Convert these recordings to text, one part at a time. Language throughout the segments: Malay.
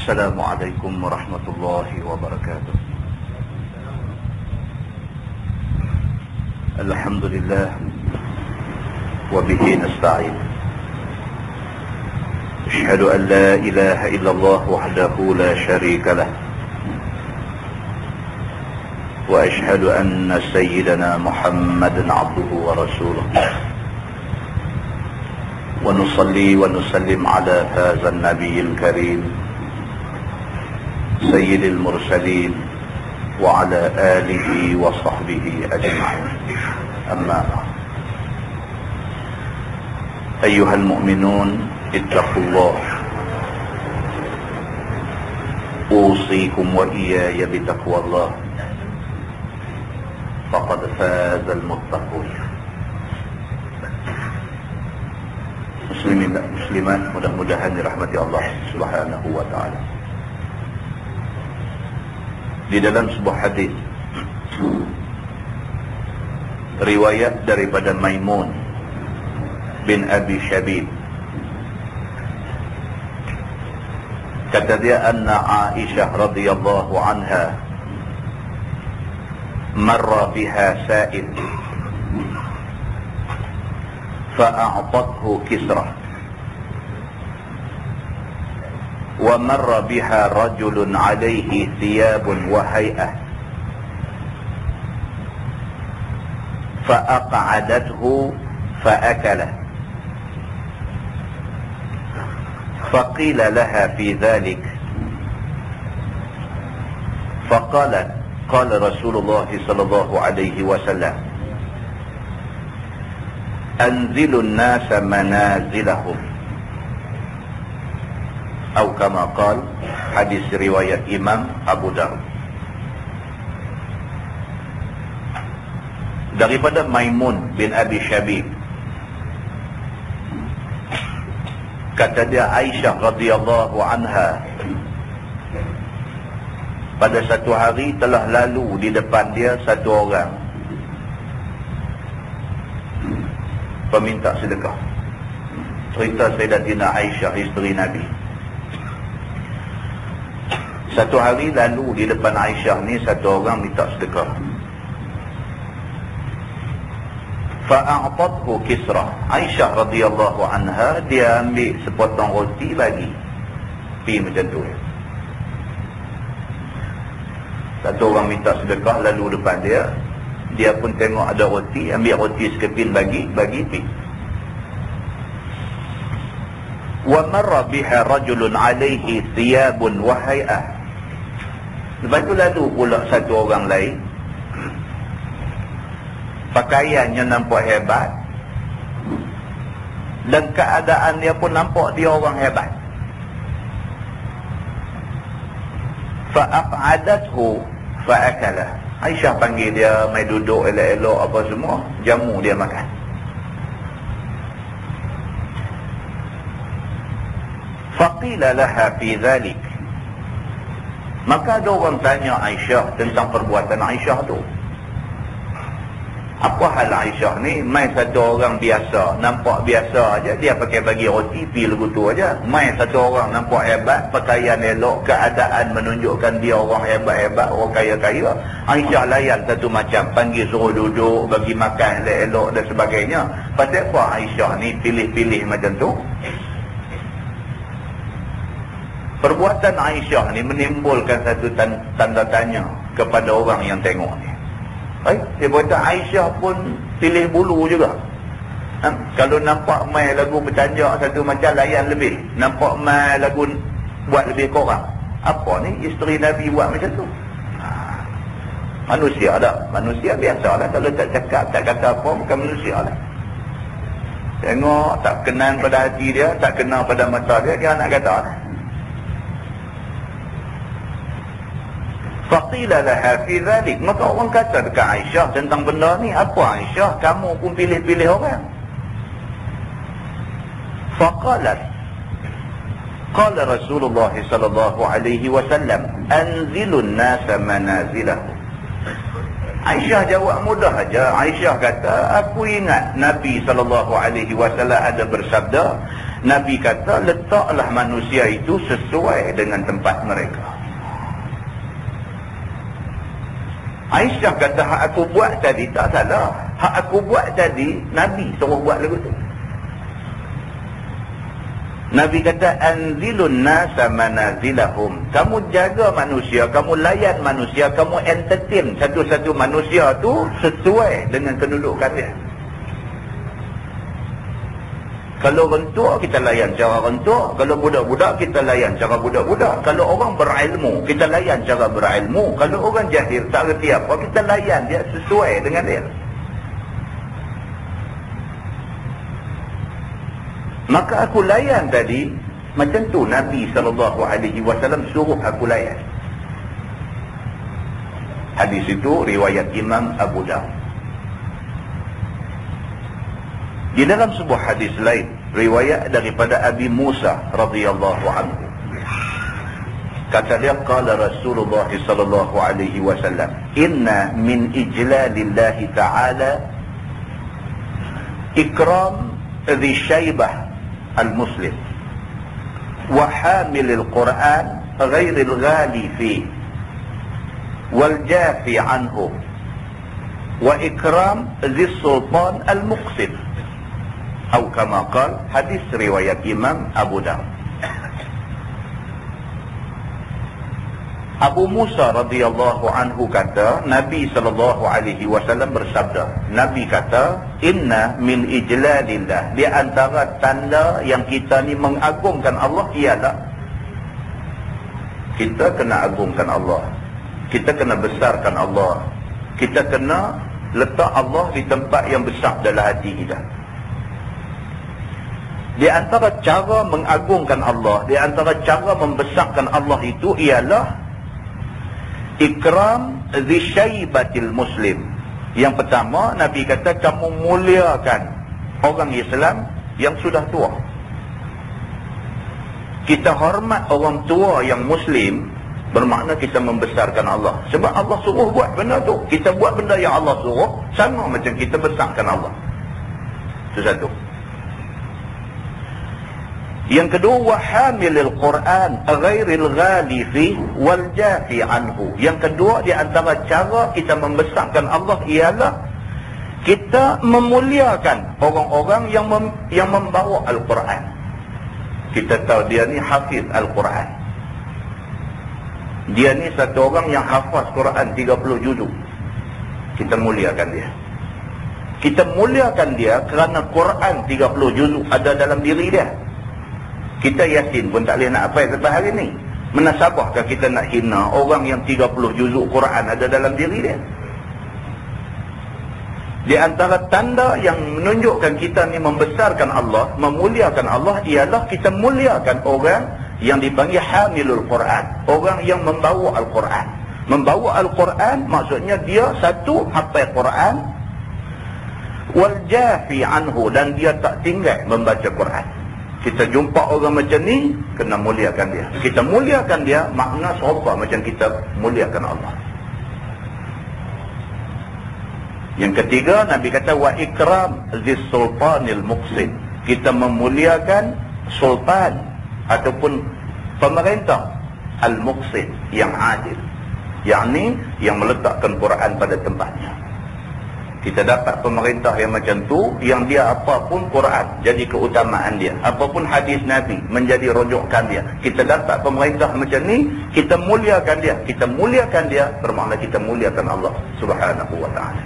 السلام عليكم ورحمة الله وبركاته. الحمد لله وبه نستعين. أشهد أن لا إله إلا الله وحده لا شريك له، وأشهد أن سيدنا محمدا عبده ورسوله، ونصلي ونسلم على هذا النبي الكريم سيد المرسلين وعلى آله وصحبه أجمعين. أما بعد، أيها المؤمنون اتقوا الله، أوصيكم وإياي بتقوى الله، فقد فاز المتقون. Muslimin dan muslimat, mudah-mudahan dirahmati Allah Subhanahu wa ta'ala. Di dalam sebuah hadis riwayat daripada Maimun bin Abi Syabib, kata dia, anna Aisyah radhiyallahu anha marra biha sa'il fa'a'tathu kisra wa marra biha rajulun alayhi thiyabun wa hay'ah fa'aq'adathu fa'akala faqila laha fi dhalik faqalat qala Rasulullah sallallahu alaihi wasallam anzilun nasa manazilahum, atau kama qala, hadis riwayat Imam Abu Dawud. Daripada Maimun bin Abi Syabib, kata dia, Aisyah radhiyallahu anha pada satu hari telah lalu di depan dia satu orang peminta sedekah. Cerita Sayyidatina Aisyah, isteri Nabi. Satu hari lalu di depan Aisyah ni satu orang minta sedekah. Fa'a'tathu kisra. Aisyah radhiyallahu anha, dia ambil sepotong roti bagi. Pergi macam tu. Satu orang minta sedekah lalu depan dia, dia pun tengok ada roti, ambil roti sekeping bagi pi. Wa marra biha rajulun alayhi thiyabun wa hay'ah. Lepas tu lalu pula satu orang lain, pakaiannya nampak hebat dan keadaan dia pun nampak dia orang hebat. Fa'aq'adathu fa'akala. Aisyah panggil dia, mai duduk elok-elok apa semua, jamu dia makan. Faqila laha fi dhalik. Maka ada orang tanya Aisyah tentang perbuatan Aisyah tu. Apa hal Aisyah ni? Mai satu orang biasa, nampak biasa aja, dia pakai bagi roti, pi lagu tu aja. Mai satu orang nampak hebat, pakaian elok, keadaan menunjukkan dia orang hebat-hebat, orang kaya-kaya. Aisyah layan satu macam, panggil suruh duduk, bagi makan elok-elok dan sebagainya. Pasal apa Aisyah ni pilih-pilih macam tu? Perbuatan Aisyah ni menimbulkan satu tanda tanya kepada orang yang tengok ni. Dia berkata Aisyah pun pilih bulu juga. Kalau nampak mai lagu bertanjak satu macam, layan lebih. Nampak mai lagu buat lebih kurang. Apa ni isteri Nabi buat macam tu? Manusia dah. Manusia biasa lah. Kalau tak cakap, tak kata apa, bukan manusia lah. Tengok tak kenal pada hati dia, tak kenal pada mata dia, dia nak kata lah. Faqila laha fi dhalik. Maka orang kata dekat Aisyah tentang benda ni, apa Aisyah, kamu pun pilih-pilih orang? Faqalat, qala Rasulullah sallallahu alaihi wasallam anzilun nasa manazilahum. Aisyah jawab mudah aja. Aisyah kata, aku ingat Nabi sallallahu alaihi wasallam ada bersabda, Nabi kata, letaklah manusia itu sesuai dengan tempat mereka. Aisyah kata, hak aku buat tadi tak salah. Hak aku buat tadi, Nabi suruh buat lagu tu. Nabi kata, anzilun nasa manazilahum. Kamu jaga manusia, kamu layan manusia, kamu entertain satu-satu manusia tu sesuai dengan kedudukan dia. Kalau rentuk, kita layan cara rentuk. Kalau budak-budak, kita layan cara budak-budak. Kalau orang berilmu, kita layan cara berilmu. Kalau orang jahil, tak reti apa, kita layan dia sesuai dengan dia. Maka aku layan tadi, macam tu Nabi SAW suruh aku layan. Hadis itu riwayat Imam Abu Dawud. Di dalam sebuah hadis lain, riwayat daripada Abi Musa radhiyallahu anhu, kata dia, qala Rasulullah sallallahu alaihi wasallam, inna min ijlalillahi ta'ala ikram dhi syaibah al-muslim wa hamilil Qur'an ghairil ghali fi wal jafi anhu wa ikram dhi sultan al-muqsid. Atau kama qal, hadis riwayat Imam Abu Dawud. Abu Musa radhiyallahu anhu kata, Nabi SAW bersabda, Nabi kata, inna min ijlalillah, di antara tanda yang kita ni mengagungkan Allah ialah kita kena agungkan Allah, kita kena besarkan Allah, kita kena letak Allah di tempat yang besar dalam hati kita. Di antara cara mengagungkan Allah, di antara cara membesarkan Allah itu ialah ikram dhi syaibatil muslim. Yang pertama, Nabi kata, kamu muliakan orang Islam yang sudah tua. Kita hormat orang tua yang Muslim, bermakna kita membesarkan Allah. Sebab Allah suruh buat benda tu. Kita buat benda yang Allah suruh, sama macam kita besarkan Allah. Itu satu. Yang kedua, wahamilil Quran ghairil ghali fi wal jafi anhu. Yang kedua, di antara cara kita membesarkan Allah ialah kita memuliakan orang-orang yang membawa Al-Quran. Kita tahu dia ni hafiz Al-Quran. Dia ni satu orang yang hafaz Quran 30 juzuk. Kita muliakan dia. Kita muliakan dia kerana Quran 30 juzuk ada dalam diri dia. Kita yakin pun tak boleh nak apa sampai hari ni. Menasabahkah kita nak hina orang yang 30 juzuk Quran ada dalam diri dia? Di antara tanda yang menunjukkan kita ni membesarkan Allah, memuliakan Allah, ialah kita muliakan orang yang dipanggil hamilul Quran, orang yang membawa Al-Quran. Membawa Al-Quran maksudnya dia satu hafal Quran, wal jafi anhu, dan dia tak tinggal membaca Quran. Kita jumpa orang macam ni, kena muliakan dia. Kita muliakan dia, makna serupa macam kita muliakan Allah. Yang ketiga, Nabi kata, wa ikram zis sultanil muqsid. Kita memuliakan sultan ataupun pemerintah al-muqsid, yang adil, yakni yang meletakkan Quran pada tempatnya. Kita dapat pemerintah yang macam tu, yang dia apapun Quran jadi keutamaan dia, apapun hadis Nabi menjadi rujukan dia. Kita dapat pemerintah macam ni, kita muliakan dia. Kita muliakan dia bermakna kita muliakan Allah Subhanahu wa ta'ala.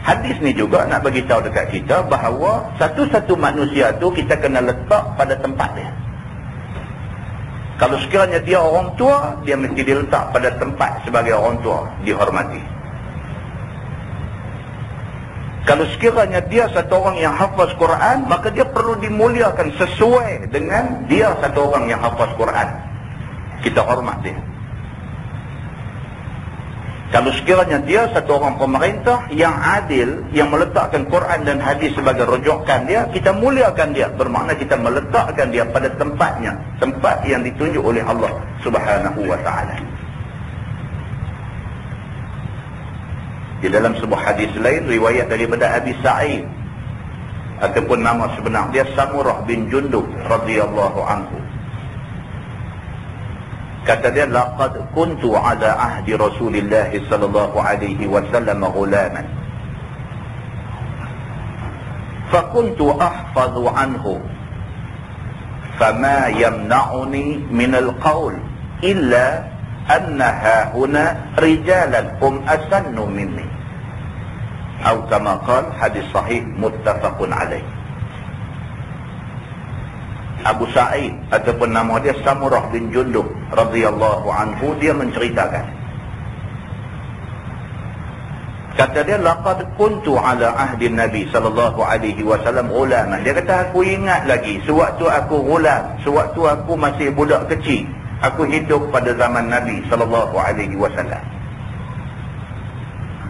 Hadis ni juga nak bagi tahu dekat kita bahawa satu-satu manusia tu kita kena letak pada tempat dia. Kalau sekiranya dia orang tua, dia mesti diletak pada tempat sebagai orang tua, dihormati. Kalau sekiranya dia satu orang yang hafaz Quran, maka dia perlu dimuliakan sesuai dengan dia satu orang yang hafaz Quran. Kita hormat dia. Kalau sekiranya dia satu orang pemerintah yang adil, yang meletakkan Quran dan hadis sebagai rujukan dia, kita muliakan dia. Bermakna kita meletakkan dia pada tempatnya, tempat yang ditunjuk oleh Allah Subhanahu wa ta'ala. Di dalam sebuah hadis lain, riwayat daripada Abi Sa'id ataupun nama sebenar dia Samurah bin Jundub radhiyallahu anhu. Kata dia, laqad kuntu ala ahdi Rasulillah sallallahu alaihi wasallam ghulaman fa kuntu ahfadhu anhu fama yamna'uni min al-qawl illa annaha huna rijalan hum asannu minni. Atau kama qala, hadis sahih muttafaqun alaih. Abu Sa'id ataupun nama dia Samurah bin Jundub radhiyallahu anhu, dia menceritakan, kata dia, laqad kuntu ala ahdi Nabi sallallahu alaihi wasallam ghulaman. Dia kata, aku ingat lagi sewaktu aku ghulam, sewaktu aku masih budak kecil, aku hidup pada zaman Nabi sallallahu alaihi wasallam.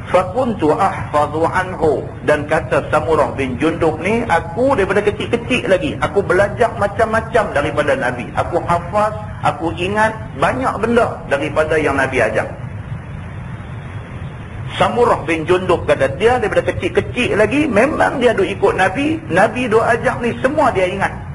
Fakuntu ahfadhu anhu, dan kata Samurah bin Jundub ni, aku daripada kecil-kecil lagi aku belajar macam-macam daripada Nabi. Aku hafaz, aku ingat banyak benda daripada yang Nabi ajar. Samurah bin Jundub kata, dia daripada kecil-kecil lagi memang dia duk ikut Nabi. Nabi duk ajar ni semua dia ingat.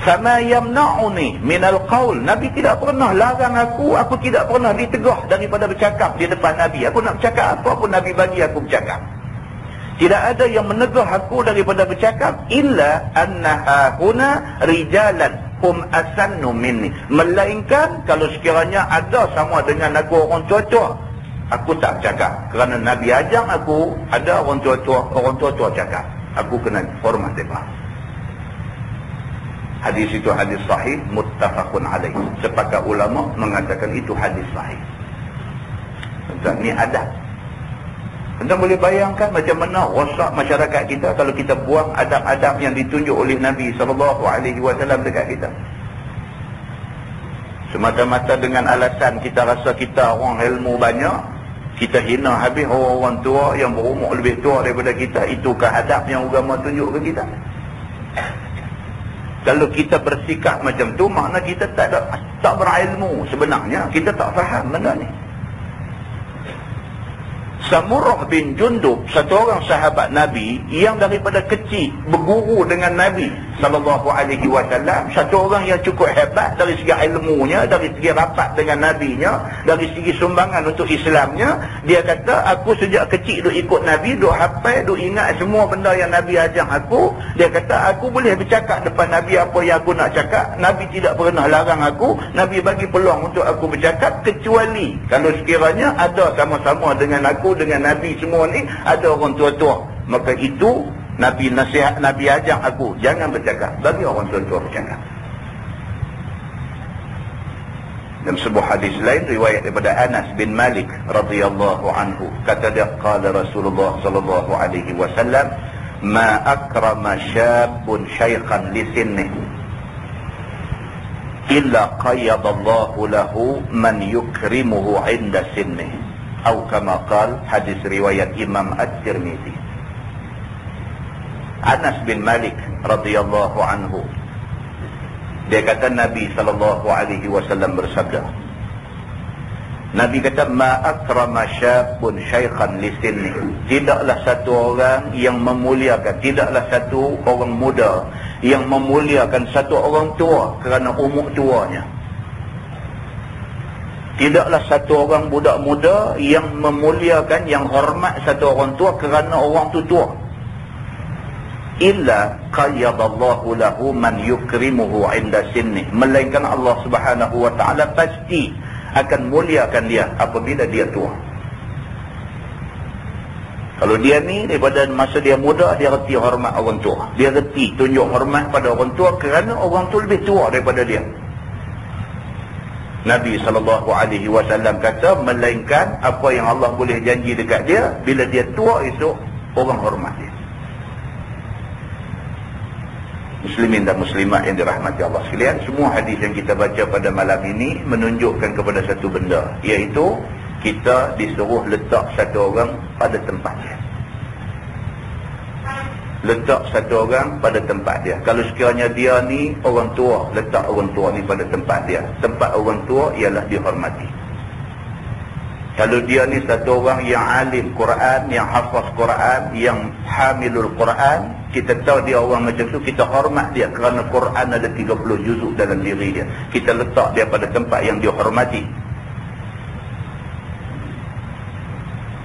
Sama yamna'uni minal qaul, Nabi tidak pernah larang aku tidak pernah ditegah daripada bercakap di depan Nabi. Aku nak bercakap apa pun Nabi bagi aku bercakap. Tidak ada yang menegah aku daripada bercakap illa annaha huna rijalan hum asannu minni, melainkan kalau sekiranya ada sama dengan aku orang tua-tua, aku tak bercakap. Kerana Nabi ajar aku, ada orang tua-tua cakap, aku kena hormat mereka. Hadis itu hadis sahih muttafaqun alaih. Sepakat ulama mengatakan itu hadis sahih. Ini adab. Anda boleh bayangkan macam mana rosak masyarakat kita kalau kita buang adab-adab yang ditunjuk oleh Nabi SAW dekat kita. Semata-mata dengan alasan kita rasa kita orang ilmu banyak, kita hina habis orang tua yang berumur lebih tua daripada kita. Itukah adab yang agama tunjuk ke kita? Kalau kita bersikap macam tu, makna kita tak berilmu sebenarnya. Kita tak faham benda ni. Samurah bin Jundub, satu orang sahabat Nabi yang daripada kecil berguru dengan Nabi SAW. Satu orang yang cukup hebat dari segi ilmunya, dari segi rapat dengan Nabinya, dari segi sumbangan untuk Islamnya. Dia kata, aku sejak kecil duk ikut Nabi, duk hafal, duk ingat semua benda yang Nabi ajar aku. Dia kata, aku boleh bercakap depan Nabi apa yang aku nak cakap. Nabi tidak pernah larang aku. Nabi bagi peluang untuk aku bercakap, kecuali kalau sekiranya ada sama-sama dengan aku, dengan Nabi semua ni, ada orang tua-tua. Maka itu Nabi nasihat, Nabi ajar aku, jangan bercakap, bagi orang tua-tua bercakap. Dan sebuah hadis lain riwayat daripada Anas bin Malik radhiyallahu anhu, kata dia, qala Rasulullah sallallahu alaihi wasallam, ma akrama syabun syaikhan li sinnihi illa qayyadallahu lahu man yukrimuhu 'inda sinnihi. Atau kama qala, hadis riwayat Imam At-Tirmizi. Anas bin Malik radhiyallahu anhu, dia kata Nabi SAW bersabda, Nabi kata, ma akrama syabun syaikhan li sinni, tidaklah satu orang yang memuliakan, tidaklah satu orang muda yang memuliakan satu orang tua kerana umur tuanya. Tidaklah satu orang budak muda yang memuliakan, yang hormat satu orang tua kerana orang tu tua. Illa qayyadallahu lahu man yukrimuhu 'inda sinni, melainkan Allah Subhanahu wa taala pasti akan muliakan dia apabila dia tua. Kalau dia ni daripada masa dia muda, dia reti hormat orang tua, dia reti tunjuk hormat pada orang tua kerana orang tu lebih tua daripada dia. Nabi SAW kata, melainkan apa yang Allah boleh janji dekat dia, bila dia tua esok, orang hormat dia. Muslimin dan muslimat yang dirahmati Allah sekalian, semua hadis yang kita baca pada malam ini menunjukkan kepada satu benda, iaitu kita disuruh letak satu orang pada tempat dia. Letak satu orang pada tempat dia. Kalau sekiranya dia ni orang tua, letak orang tua ni pada tempat dia. Tempat orang tua ialah dihormati. Kalau dia ni satu orang yang alim Quran, yang hafaz Quran, yang hamilul Quran, kita tahu dia orang macam tu, kita hormat dia kerana Quran ada 30 juzuk dalam diri dia. Kita letak dia pada tempat yang dia hormati.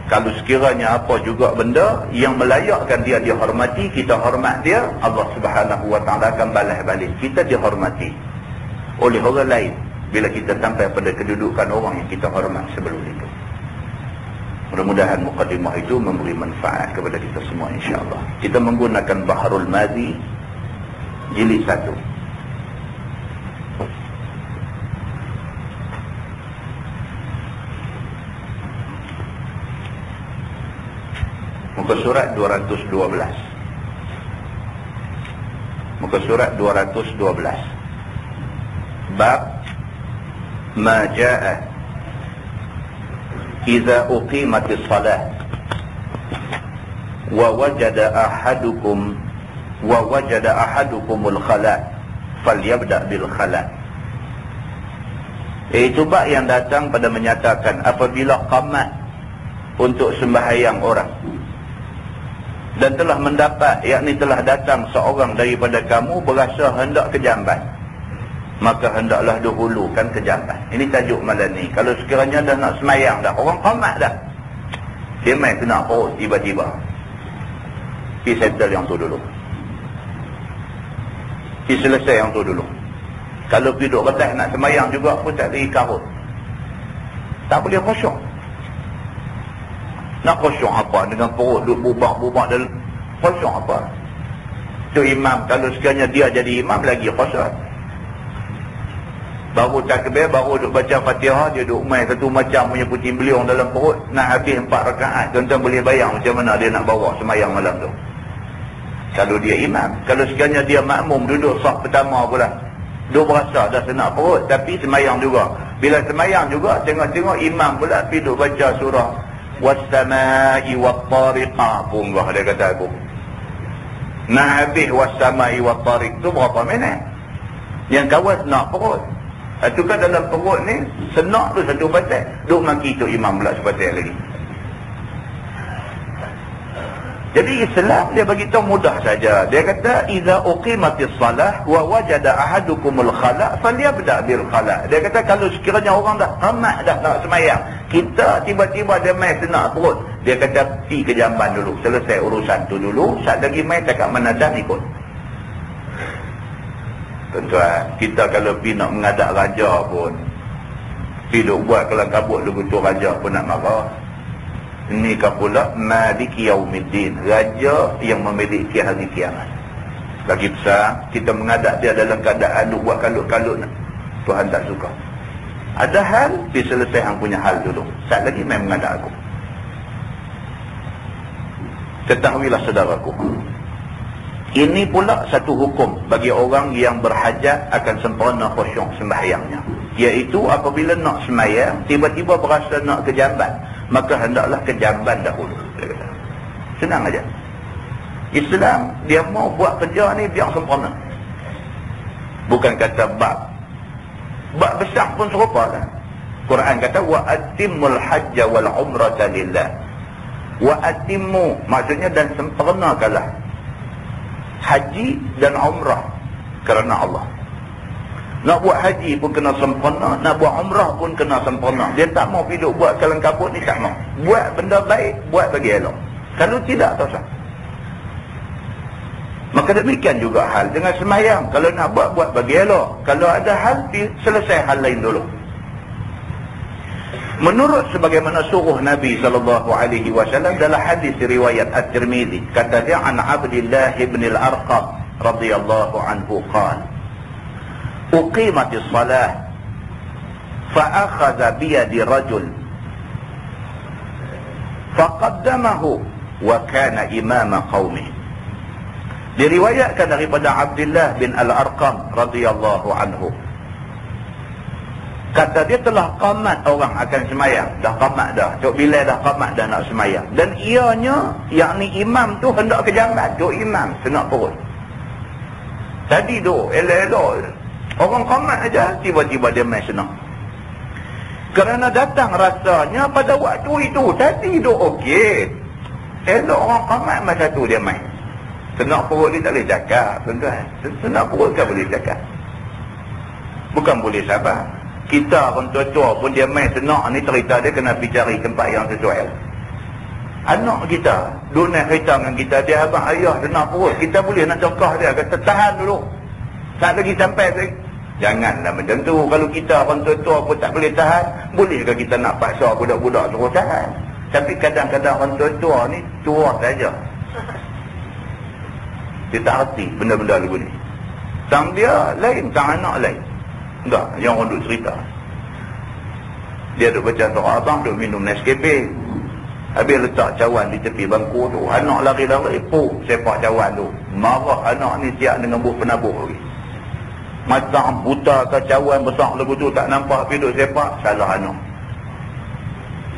Kalau sekiranya apa juga benda yang melayakkan dia dihormati, kita hormat dia, Allah Subhanahu wa taala akan balas balik kita dihormati oleh orang lain bila kita sampai pada kedudukan orang yang kita hormat sebelum itu. Mudah-mudahan mukadimah itu memberi manfaat kepada kita semua, insya-Allah. Kita menggunakan Baharul Madhi jilid 1. Muka surat 212. Muka surat 212. Bab ma jaa idza uqimatis salah wa wajada ahadukumul khala falyabda bil khala. Itu bab yang datang pada menyatakan apabila qamat untuk sembahyang orang dan telah mendapat, yakni telah datang seorang daripada kamu berasa hendak kejamban, maka hendaklah dahulukan kejamban. Ini tajuk malam ni. Kalau sekiranya dah nak semayang dah, orang qamat dah, dia main kena perut tiba-tiba, pergi settle yang tu dulu, pergi selesai yang tu dulu. Kalau pergi duduk betas nak semayang juga pun tak lagi karut, tak boleh khusyuk. Nak khusyuk apa dengan perut duduk bubak-bubak dalam, khusyuk apa? Tu imam, kalau sekiranya dia jadi imam lagi khusyuk. Baru takbir, baru duk baca Fatihah, dia duk main satu macam punya puting beliung dalam perut, nak habis 4 rakaat. Tuan-tuan boleh bayang macam mana dia nak bawa semayang malam tu. Kalau dia imam. Kalau sekiranya dia makmum duduk saf pertama pula, duk berasa dah senak perut, tapi semayang juga. Bila semayang juga, tengok-tengok imam pula pergi duk baca surah was-samai wat-tariqa, punggah dia kata aku. Nak habis was-samai wat-tariq tu berapa minit? Yang kawan senak perut. Itu kan dalam perut ni senak tu satu pasal, duk maki tu imam pula sepasal lagi. Jadi Islam dia bagi tahu mudah saja. Dia kata idza uqimatis salah wa wajada ahadukumul khala falyabda bil khala. Dia kata kalau sekiranya orang dah qamat dah nak semayang, kita tiba-tiba dia main senak perut, dia kata pergi ke jamban dulu, selesai urusan tu dulu, sat lagi main cakap mana dah ikut. Tuan-tuan, kita kalau pergi nak mengadap raja pun, pergi duk buat kelang kabut lagu tu, raja pun nak marah. Ini kan pula Maliki Yaumiddin, raja yang memiliki hari kiamat. Lagi besar, kita mengadap dia dalam keadaan duk buat kalut-kalut, Tuhan tak suka. Ada hal, diselesai hang punya hal dulu, sat lagi main mengadap aku. Ketahuilah saudaraku, ini pula satu hukum bagi orang yang berhajat akan sempurna khusyuk sembahyangnya, iaitu apabila nak sembahyang tiba-tiba berasa nak kejamban, maka hendaklah kejamban dahulu. Senang aja. Islam dia mau buat kerja ni biar sempurna. Bukan kata bab besar pun serupa kan. Quran kata wa atimmul hajja wal umrata lillah. Wa atimmu maksudnya dan sempurnakanlah haji dan umrah kerana Allah. Nak buat haji pun kena sempurna, nak buat umrah pun kena sempurna. Dia tak mau hidup buat kelang kabut ni, tak mau. Buat benda baik, buat bagi elok. Kalau tidak, tak sah. Maka demikian juga hal dengan semayang. Kalau nak buat bagi elok. Kalau ada hal, selesai hal lain dulu. Menurut sebagaimana suruh Nabi SAW dalam hadis riwayat At-Tirmidzi, kata dia an Abdullah ibn al-Arqam radhiyallahu anhu qala uqimatis salah fa akhadha bi yadi rajul faqaddamahu wa kana imama qaumi. Diriwayatkan daripada Abdullah bin al-Arqam radhiyallahu anhu, kata dia telah qamat orang akan semayang, dah qamat dah, Tok Bilal dah qamat dah nak semayang, dan ianya yakni imam tu hendak ke jamban, Tok imam senak perut. Tadi tu elok-elok orang qamat aja, tiba-tiba dia main senang. Kerana datang rasanya pada waktu itu. Tadi duk okey. Elok orang qamat masa tu dia main. Senak perut ni tak boleh cakap, tuan-tuan. Senak perut kan boleh cakap. Bukan boleh sabar. Kita pun tua-tua pun dia main senak ni, cerita dia kena pergi cari tempat yang sesuai. Anak kita duk naik kereta dengan kita, dia abang ayah senak perut, kita boleh nak cokah dia, kata tahan dulu, tak lagi sampai lagi. Janganlah macam tu. Kalau kita orang tua-tua pun tak boleh tahan, bolehkah kita nak paksa budak-budak suruh tahan? Tapi kadang-kadang orang tua-tua ni tua saja, dia tak erti benda-benda lagu ni. Tang dia lain, tang anak lain. Enggak, yang orang duk cerita. Dia duk baca surah abang, duk minum Nescafe. Habis letak cawan di tepi bangku tu. Anak lari-lari, sepak cawan tu. Marah anak ni siap dengan buh penabur lagi. Macam buta ke cawan besar lagu tu tak nampak, pergi duk sepak, salah anak.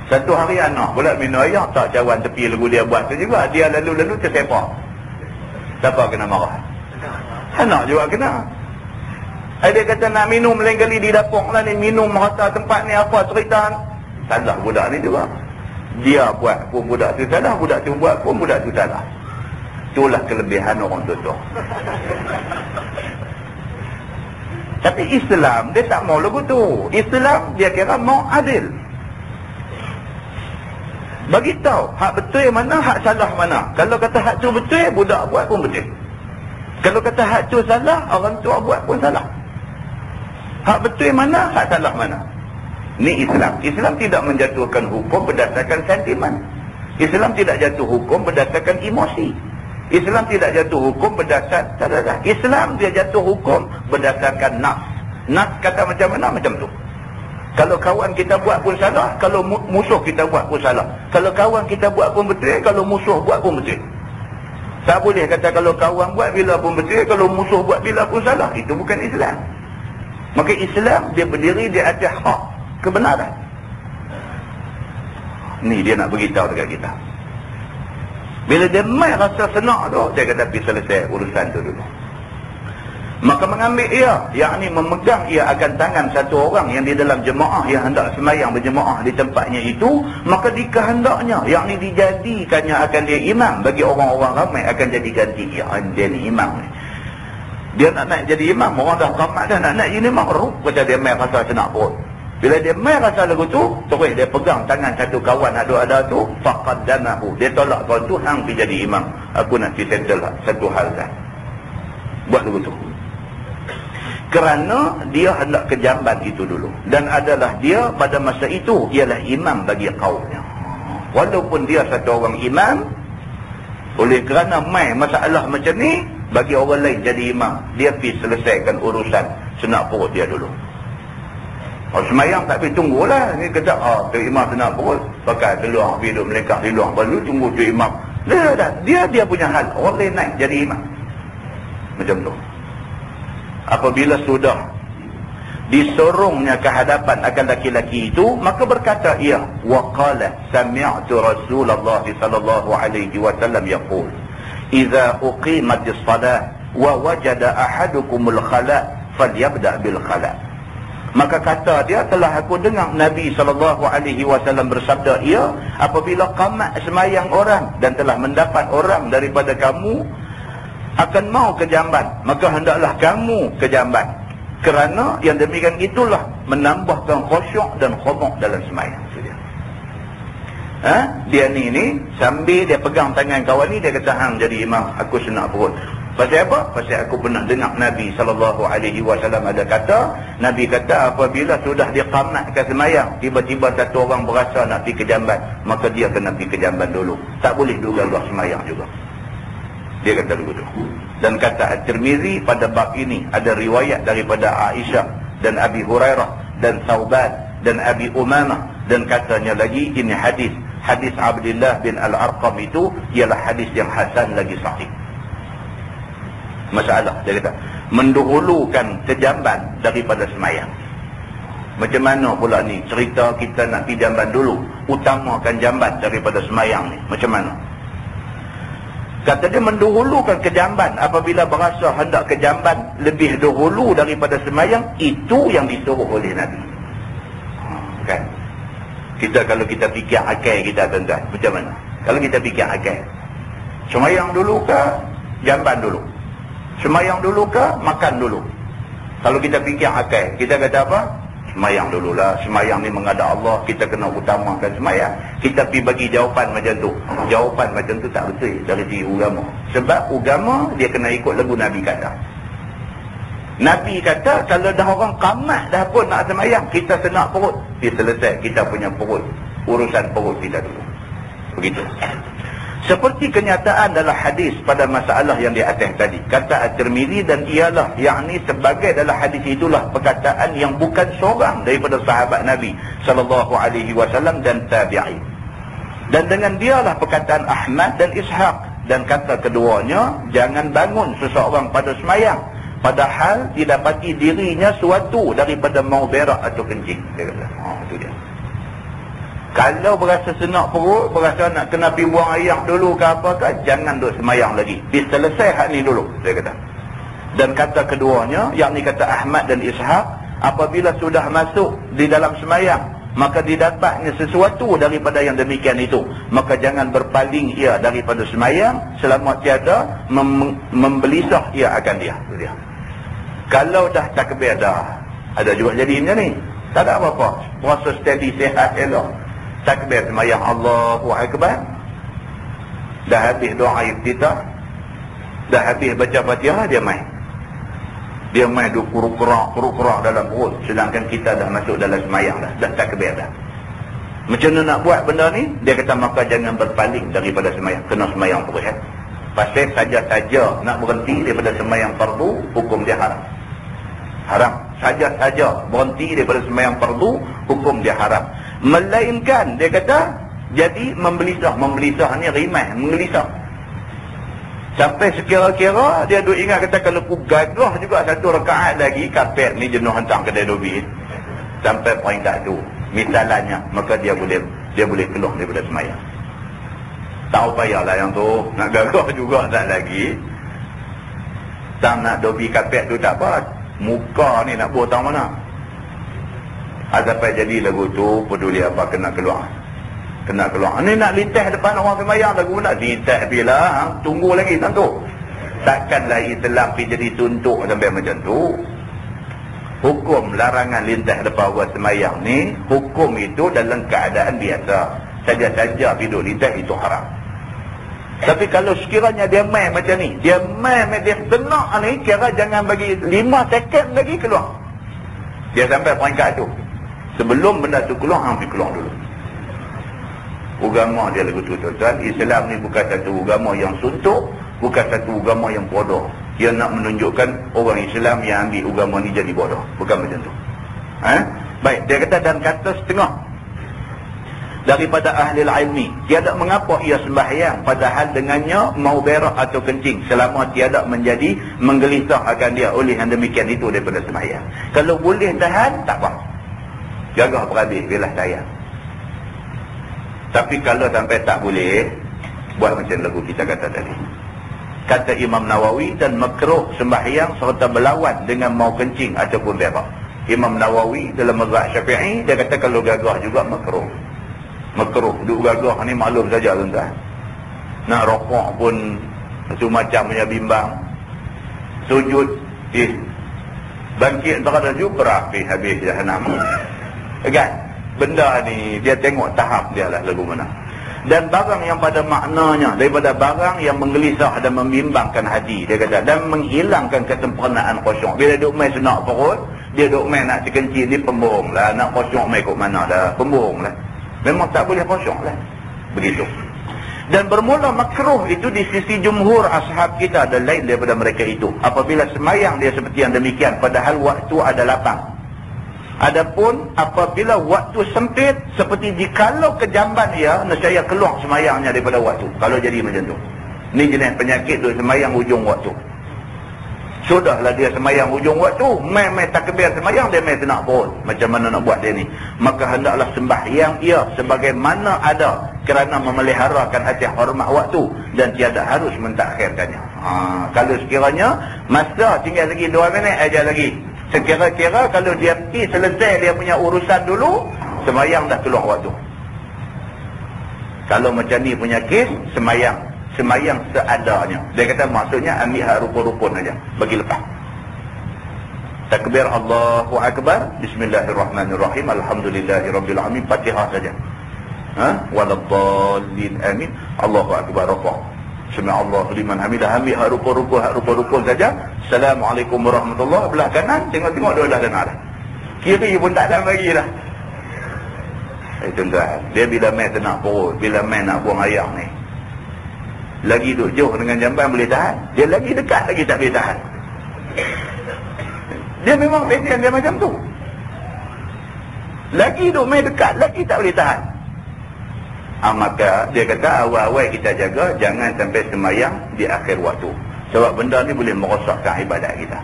Satu hari anak pula minum air, tak cawan tepi lagu dia buat tu juga. Dia lalu-lalu tersepak. Siapa kena marah? Anak juga kena. Dia kata nak minum lain kali di dapur lah ni, minum rata tempat ni apa cerita. Salah budak ni juga. Dia buat pun budak tu salah, budak tu buat pun budak tu salah. Itulah kelebihan orang tua. Tapi Islam dia tak mau lagu tu. Islam dia kira mau adil. Bagi tahu hak betul mana, hak salah mana. Kalau kata hak tu betul, budak buat pun betul. Kalau kata hak tu salah, orang tua buat pun salah. Hak betul mana, hak salah mana. Ni Islam. Islam tidak menjatuhkan hukum berdasarkan sentimen. Islam tidak jatuh hukum berdasarkan emosi. Islam tidak jatuh hukum berdasarkan Islam dia jatuh hukum berdasarkan nafs. Nafs kata macam mana, macam tu. Kalau kawan kita buat pun salah, kalau musuh kita buat pun salah. Kalau kawan kita buat pun betul, kalau musuh buat pun betul. Tak boleh kata kalau kawan buat bila pun betul, kalau musuh buat bila pun salah. Itu bukan Islam. Maka Islam dia berdiri di atas hak, kebenaran. Ni dia nak beritahu dekat kita. Bila dia main rasa senang tu, dia kata pergi selesai urusan tu dulu. Maka mengambil ia, yakni memegang ia akan tangan satu orang yang di dalam jemaah yang hendak semayang berjemaah di tempatnya itu, maka dikehendaknya, yakni dijadikannya akan dia imam bagi orang-orang ramai, akan jadi ganti ia. Dia ni imam ni. Dia nak naik jadi imam, orang dah qamat dah nak naik jadi imam, kata dia main rasa senak perut. Bila dia main rasa lagu tu, terus dia pegang tangan satu kawan ada tu, faqaddamahu. Dia tolak kawan tu, hang pergi jadi imam. Aku nak pergi settle satu hal kan. Buat lagu tu. Kerana dia hendak ke jamban itu dulu. Dan adalah dia pada masa itu, ialah imam bagi kaumnya. Walaupun dia satu orang imam, oleh kerana main masalah macam ni, bagi orang lain jadi imam, dia pergi selesaikan urusan senak perut dia dulu. Semayang tak pergi tunggulah. Ni kata, tu imam senak perut, pakai keluar, hidup melekak di luar, baru tunggu tu imam. Dia punya hal, orang lain naik jadi imam. Macam tu. Apabila sudah disorongnya ke hadapan akan laki-laki itu, maka berkata ia, waqala sami'tu Rasulullah sallallahu alaihi wasallam yaqul, idza uqimatis salah wa wajada ahadukumul khala falyabda bil khala. Maka kata dia, telah aku dengar Nabi sallallahu alaihi wasallam bersabda ia, apabila qamat semayang orang dan telah mendapat orang daripada kamu akan mau ke jamban, maka hendaklah kamu ke jamban. Kerana yang demikian itulah menambahkan khusyuk dan khuduk dalam semayang. Dia ni sambil dia pegang tangan kawan ni, dia kata, hang jadi imam, aku senak perut. Pasal apa? Pasal aku pernah dengar Nabi SAW ada kata, Nabi kata apabila sudah diqamatkan semayang, tiba-tiba satu orang berasa nak pergi ke jamban, maka dia kena pergi ke jamban dulu. Tak boleh duga-duga semayang juga. Dia kata begitu. Dan kata At-Tirmizi, pada bab ini ada riwayat daripada Aisyah dan Abi Hurairah dan Thauban dan Abi Umamah, dan katanya lagi ini hadis Abdullah bin Al-Arqam itu ialah hadis yang hasan lagi sahih. Masalah dia kata mendahulukan ke jamban daripada semayang. Macam mana pula ni cerita kita nak pergi jamban dulu, utamakan jamban daripada semayang ni, macam mana? Kata dia mendahulukan ke jamban apabila berasa hendak ke jamban lebih dahulu daripada semayang, itu yang disuruh oleh Nabi. Kan? Kita kalau kita fikir akal kita tuan-tuan, macam mana? Kalau kita fikir akal, semayang dulu ke jamban dulu? Semayang dulu ke makan dulu? Kalau kita fikir akal, kita kata apa? Semayang dululah. Semayang ni menghadap Allah, kita kena utamakan semayang. Kita pergi bagi jawapan macam tu. Jawapan macam tu tak betul dari segi agama. Sebab agama dia kena ikut lagu Nabi kata. Nabi kata kalau dah orang qamat dah pun nak semayang, kita senak perut, dia selesai kita punya perut, urusan perut kita dulu. Begitu. Seperti kenyataan dalam hadis pada masalah yang di atas tadi, kata At-Tirmizi, dan ialah yakni sebagai dalam hadis itulah perkataan yang bukan seorang daripada sahabat Nabi sallallahu alaihi wasallam dan tabi'in. Dan dengan dialah perkataan Ahmad dan Ishaq, dan kata keduanya, jangan bangun seseorang pada semayang padahal didapati dirinya suatu daripada mau berak atau kencing. Dia kata, itu dia. Kalau berasa senak perut, berasa nak kena pergi buang air dulu ke apa ke, jangan duk semayang lagi. Diselesai hak ni dulu, dia kata. Dan kata keduanya, yakni kata Ahmad dan Ishaq, apabila sudah masuk di dalam semayang, maka didapatnya sesuatu daripada yang demikian itu, maka jangan berpaling ia daripada semayang selama tiada membelisah ia akan dia. Itu dia. Kalau dah takbir dah, ada juga jadi macam ni, tak ada apa-apa, puasa steady, sihat, elok. Takbir semayang Allahu Akbar, dah habis doa iftitah, dah habis baca Fatihah, dia main duk kuruk-kuruk dalam perut, sedangkan kita dah masuk dalam semayang dah takbir dah. Macam mana nak buat benda ni? Dia kata maka jangan berpaling daripada semayang, kena semayang terus. Pasal saja-saja nak berhenti daripada semayang fardu, hukum dia haram. Saja-saja berhenti daripada semayang fardu, hukum dia haram. Melainkan dia kata jadi membelisah ni rimah, menggelisah. Sampai sekira-kira dia duk ingat kata kalau ku gagah juga satu rakaat lagi, kapet ni jenuh hantar kedai dobi. Sampai peringkat tu misalnya, maka dia boleh keluar daripada semayang. Tak payahlah yang tu nak gagah juga tak lagi. Tak nak dobi kapet tu tak apa, muka ni nak buat tang mana. Sampai jadi lagu tu peduli apa, kena keluar. Ni nak lintas depan orang sembahyang lagu nak lintas bila tunggu lagi tentu. Takkanlah Islam pergi jadi tuntuk sampai macam tu. Hukum larangan lintas depan orang sembahyang ni, hukum itu dalam keadaan biasa. Saja-saja hidup lintas itu haram. Tapi kalau sekiranya dia main macam ni, dia senak ni, kira jangan bagi 5 second lagi keluar. Dia sampai peringkat tu. Sebelum benda tu keluar, hampir keluar dulu. Agama dia lagu tu tuan-tuan. Islam ni bukan satu agama yang suntuk, bukan satu agama yang bodoh. Dia nak menunjukkan orang Islam yang ambil agama ni jadi bodoh. Bukan macam tu. Baik, dia kata dan kata setengah daripada ahli ilmi, tiada mengapa ia sembahyang padahal dengannya mau berak atau kencing, selama tiada menjadi menggelisah akan dia oleh yang demikian itu daripada sembahyang. Kalau boleh tahan, tak apa, jaga berhabis bilah sayang. Tapi kalau sampai tak boleh, buat macam lagu kita kata tadi. Kata Imam Nawawi, dan makruh sembahyang serta berlawan dengan mau kencing ataupun berak. Imam Nawawi dalam mazhab Syafi'i, dia kata kalau gagah juga makruh. Duk gagah ni maklum saja tuan-tuan. Nak rokok pun macam punya bimbang. Sujud bangkit antara sujud berakhir habis jahanam. Kan? Benda ni dia tengok tahap dia lah lagu mana. Dan barang yang pada maknanya daripada barang yang menggelisah dan membimbangkan hati, dia kata, dan menghilangkan kesempurnaan khusyuk. Bila duk main senak perut, dia duk main nak sekencing ni, pembohong lah. Nak khusyuk main kot mana dah, pembohong lah. Memang tak boleh khusyuk lah. Begitu. Dan bermula makruh itu di sisi jumhur ashab kita dan lain daripada mereka itu, apabila semayang dia seperti yang demikian padahal waktu ada lapang. Adapun apabila waktu sempit, seperti jikalau kejamban ia, nescaya keluar semayangnya daripada waktu. Kalau jadi macam tu, ni jenis penyakit tu, semayang hujung waktu. Sudahlah dia semayang hujung waktu, main takbir semayang, dia main senak perut. Macam mana nak buat dia ni? Maka hendaklah sembahyang ia sebagaimana ada, kerana memeliharakan hati hormat waktu dan tiada harus mentakhirkannya. Kalau sekiranya masa tinggal lagi 2 minit aja lagi, sekira-kira kalau dia pergi selesai dia punya urusan dulu, semayang dah keluar waktu. Kalau macam ni punya kes, semayang seadanya. Dia kata maksudnya ambil hak rukun-rukun aja, bagi lepas. Takbir Allahu Akbar, Bismillahirrahmanirrahim, Alhamdulillahirabbil alamin, Fatihah saja. Waladdallin, amin, Allahu Akbar, rafa', Sami'allahu liman hamidah, ambil hak rukun-rukun saja. Assalamualaikum warahmatullahi. Belah kanan tengok-tengok dia dah dengar dah. Kiri pun tak ada lagi dah. Tuan-tuan, dia bila main tenang perut, bila main nak buang air ni, lagi duduk jauh dengan jamban boleh tahan, dia lagi dekat lagi tak boleh tahan. Dia memang pattern dia macam tu. Lagi duduk main dekat, lagi tak boleh tahan. Maka dia kata awal-awal kita jaga, jangan sampai semayang di akhir waktu. Sebab benda ni boleh merosakkan ibadat kita.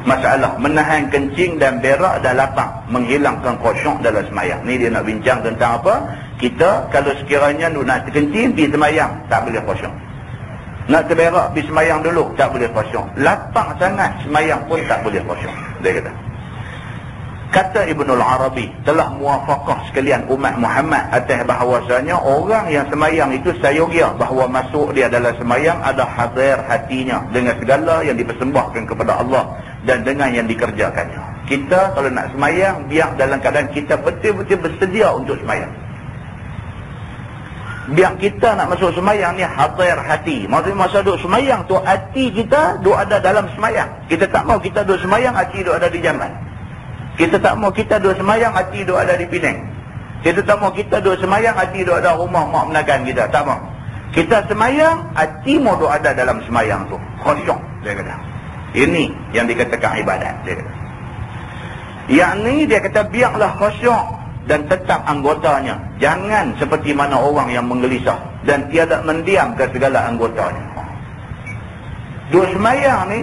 Masalah menahan kencing dan berak dan lapang, menghilangkan khusyuk dalam semayang. Ni dia nak bincang tentang apa? Kita kalau sekiranya nak kencing pergi semayang, tak boleh khusyuk. Nak terberak pergi semayang dulu, tak boleh khusyuk. Lapang sangat semayang pun tak boleh khusyuk. Dia kata Ibnul Arabi telah muafakah sekalian umat Muhammad atas bahawasanya orang yang semayang itu sayogia bahawa masuk dia dalam semayang ada hadir hatinya dengan segala yang dipersembahkan kepada Allah dan dengan yang dikerjakannya. Kita kalau nak semayang, biar dalam keadaan kita betul-betul bersedia untuk semayang. Biar kita nak masuk semayang ni hadir hati. Maksudnya masa duduk semayang tu hati kita duduk ada dalam semayang. Kita tak mau kita duduk semayang hati duduk ada di jamban. Kita tak mau kita duduk semayang hati duduk ada di Penang. Kita tak mau kita duduk semayang hati duduk ada rumah mak menakan kita. Tak mau. Kita semayang hati mau duduk ada dalam semayang tu. Khusyuk dia kata. Ini yang dikatakan ibadat dia kata. Yang ni dia kata biarlah khusyuk dan tetap anggotanya. Jangan seperti mana orang yang menggelisah dan tiada mendiam ke segala anggotanya. Duduk semayang ni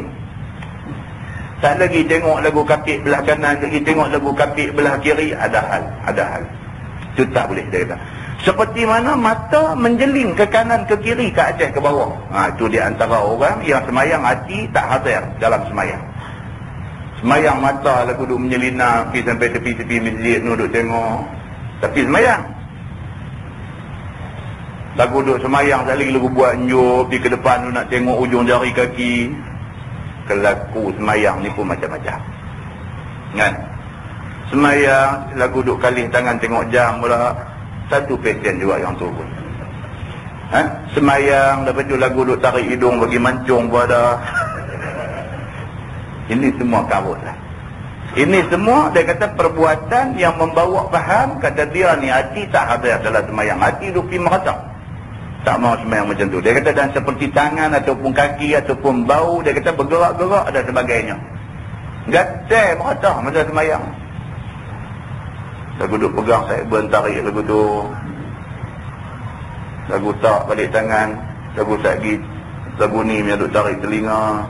tak lagi tengok lagu kapit belah kanan, lagi tengok lagu kapit belah kiri, ada hal. Itu tak boleh dia kata. Seperti mana mata menjeling ke kanan, ke kiri, ke atas, ke bawah. Itu di antara orang yang semayang hati tak hadir dalam semayang. Semayang mata lagu duduk menyelinap, pergi sampai tepi-tepi masjid, duduk tengok. Tapi semayang. Lagu duduk semayang, tak lagi lagu buat njuk, pergi ke depan nak tengok ujung jari kaki. Kelaku semayang ni pun macam-macam. Kan? Semayang, lagu duduk kalih tangan tengok jam pula. Satu pattern juga yang tu pun. Semayang, lepas tu lagu duduk tarik hidung bagi mancung pun ada. Ini semua karut lah. Ini semua dia kata perbuatan yang membawa faham, kata dia ni hati tak hadir dalam semayang. Hati duduk pergi merata. Tak mau semayang macam tu. Dia kata dan seperti tangan ataupun kaki ataupun bau, dia kata bergerak-gerak dan sebagainya. Gatal merata masa semayang. Lagu duduk pegang saya tarik lagu tu. Lagu tak balik tangan. Lagu sakit. Lagu ni punya duduk tarik telinga.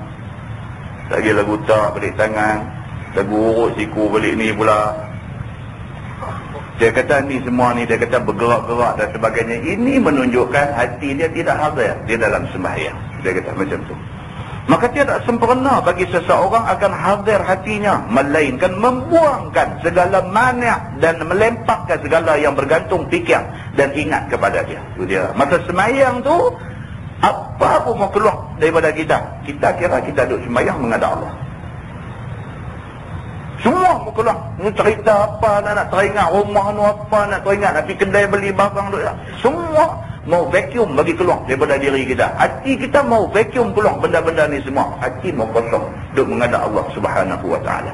Lagi lagu tak balik tangan. Lagu urut siku balik ni pula. Dia kata ni semua ni, dia kata bergerak-gerak dan sebagainya. Ini menunjukkan hati dia tidak hadir di dalam sembahyang. Dia kata macam tu. Maka tidak sempurna bagi seseorang akan hadir hatinya, melainkan membuangkan segala mania dan melempakkan segala yang bergantung fikir dan ingat kepada dia. Itu dia. Masa sembahyang tu, apa pun mau keluar daripada kita, kita kira kita duduk sembahyang menghadap Allah. Semua mau keluar. Ni cerita apa, nak teringat rumah ni apa, nak teringat nak pergi kedai beli barang tu. Semua mau vacuum bagi keluar daripada diri kita. Hati kita mau vacuum keluar benda-benda ni semua. Hati mau kosong duk menghadap Allah Subhanahu wa taala.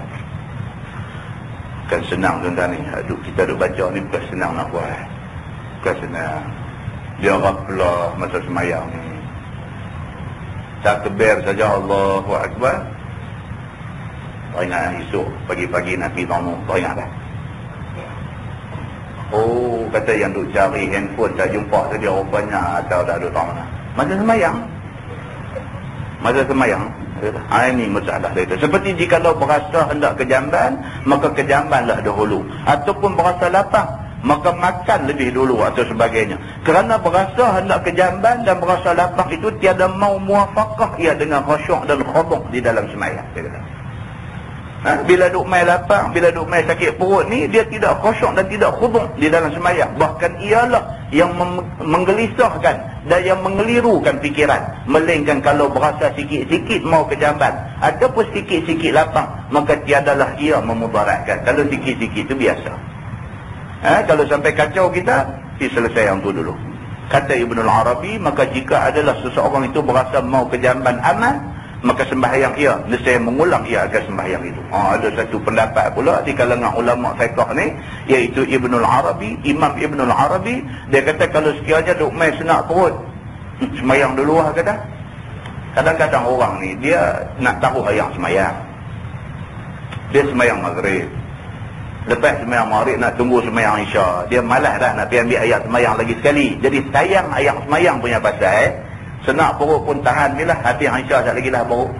Kan senang tuan-tuan ni. Kita duk baca ni bukan senang nak buat. Bukan senang. Dia ghaflah masa semayang ni. Takbir saja Allahu Akbar. Teringat esok pagi-pagi nak pergi tamu. Teringat dah. Oh, kata yang duk cari handphone tak jumpa saja rupanya atau dah duduk tamu. Masa semayang. Ini masalah dia. Seperti jika berasa hendak ke jamban, maka ke jambanlah dahulu. Ataupun berasa lapang, maka makan lebih dulu atau sebagainya. Kerana berasa hendak ke jamban dan berasa lapang itu tiada mau muafakah ia dengan khusyuk dan khudu' di dalam semayang. Dia kata. Bila duk mai lapang, bila duk mai sakit perut ni, dia tidak khusyuk dan tidak khudu' di dalam semayang. Bahkan ialah yang menggelisahkan dan yang mengelirukan fikiran. Melainkan kalau berasa sikit-sikit mau kejamban ataupun sikit-sikit lapang, maka tiadalah ia memudaratkan. Kalau sikit-sikit itu biasa. Kalau sampai kacau kita, selesai yang tu dulu. Kata Ibnul Arabi, maka jika adalah seseorang itu berasa mau kejamban aman, maka sembahyang ia, nescaya mengulang ia akan sembahyang itu. Ada satu pendapat pula di kalangan ulama fiqh ni, iaitu Ibnul Arabi, Imam Ibnul Arabi, dia kata kalau sekiranya duk main senak perut, sembahyang dulu lah kata. Kadang-kadang orang ni dia nak taruh ayat sembahyang. Dia sembahyang maghrib. Lepas sembahyang maghrib nak tunggu sembahyang isya. Dia malas dah nak pergi ambil ayat sembahyang lagi sekali. Jadi sayang ayat sembahyang punya pasal. Senak perut pun tahan ni lah, hati Aisyah tak lagi lah perut.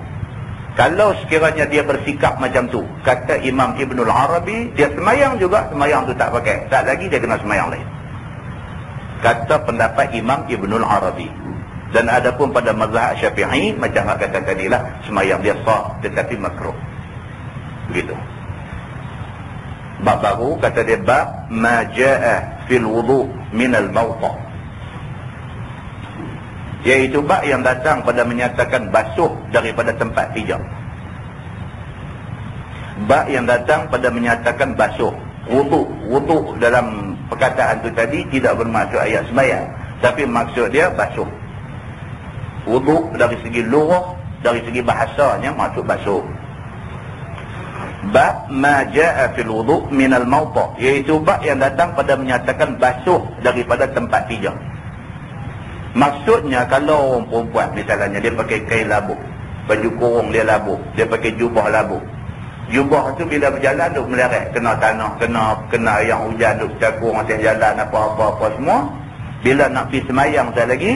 Kalau sekiranya dia bersikap macam tu, kata Imam Ibnul Arabi, dia semayang juga, semayang tu tak pakai. Tak lagi dia kena semayang lain. Kata pendapat Imam Ibnul Arabi. Dan ada pun pada mazhab Syafi'i, macam nak kata tadi lah, semayang dia sah tetapi makruh. Begitu. Bab baru, kata dia bab ma ja'a fil wudu' minal mawta'. Iaitu bab yang datang pada menyatakan basuh daripada tempat pijak. Bab yang datang pada menyatakan basuh. Wudu dalam perkataan tu tadi tidak bermaksud ayat sembahyang, tapi maksud dia basuh. Wudu dari segi lughah, dari segi bahasanya maksud basuh. Bab ma jaa fil wudu' minal mawta', iaitu bab yang datang pada menyatakan basuh daripada tempat pijak. Maksudnya kalau orang perempuan misalnya dia pakai kain labuh, baju kurung dia labuh, dia pakai jubah labuh. Jubah tu bila berjalan duk meleret, kena tanah, kena yang hujan duk cakung atas jalan apa-apa semua. Bila nak pergi semayang sekali lagi,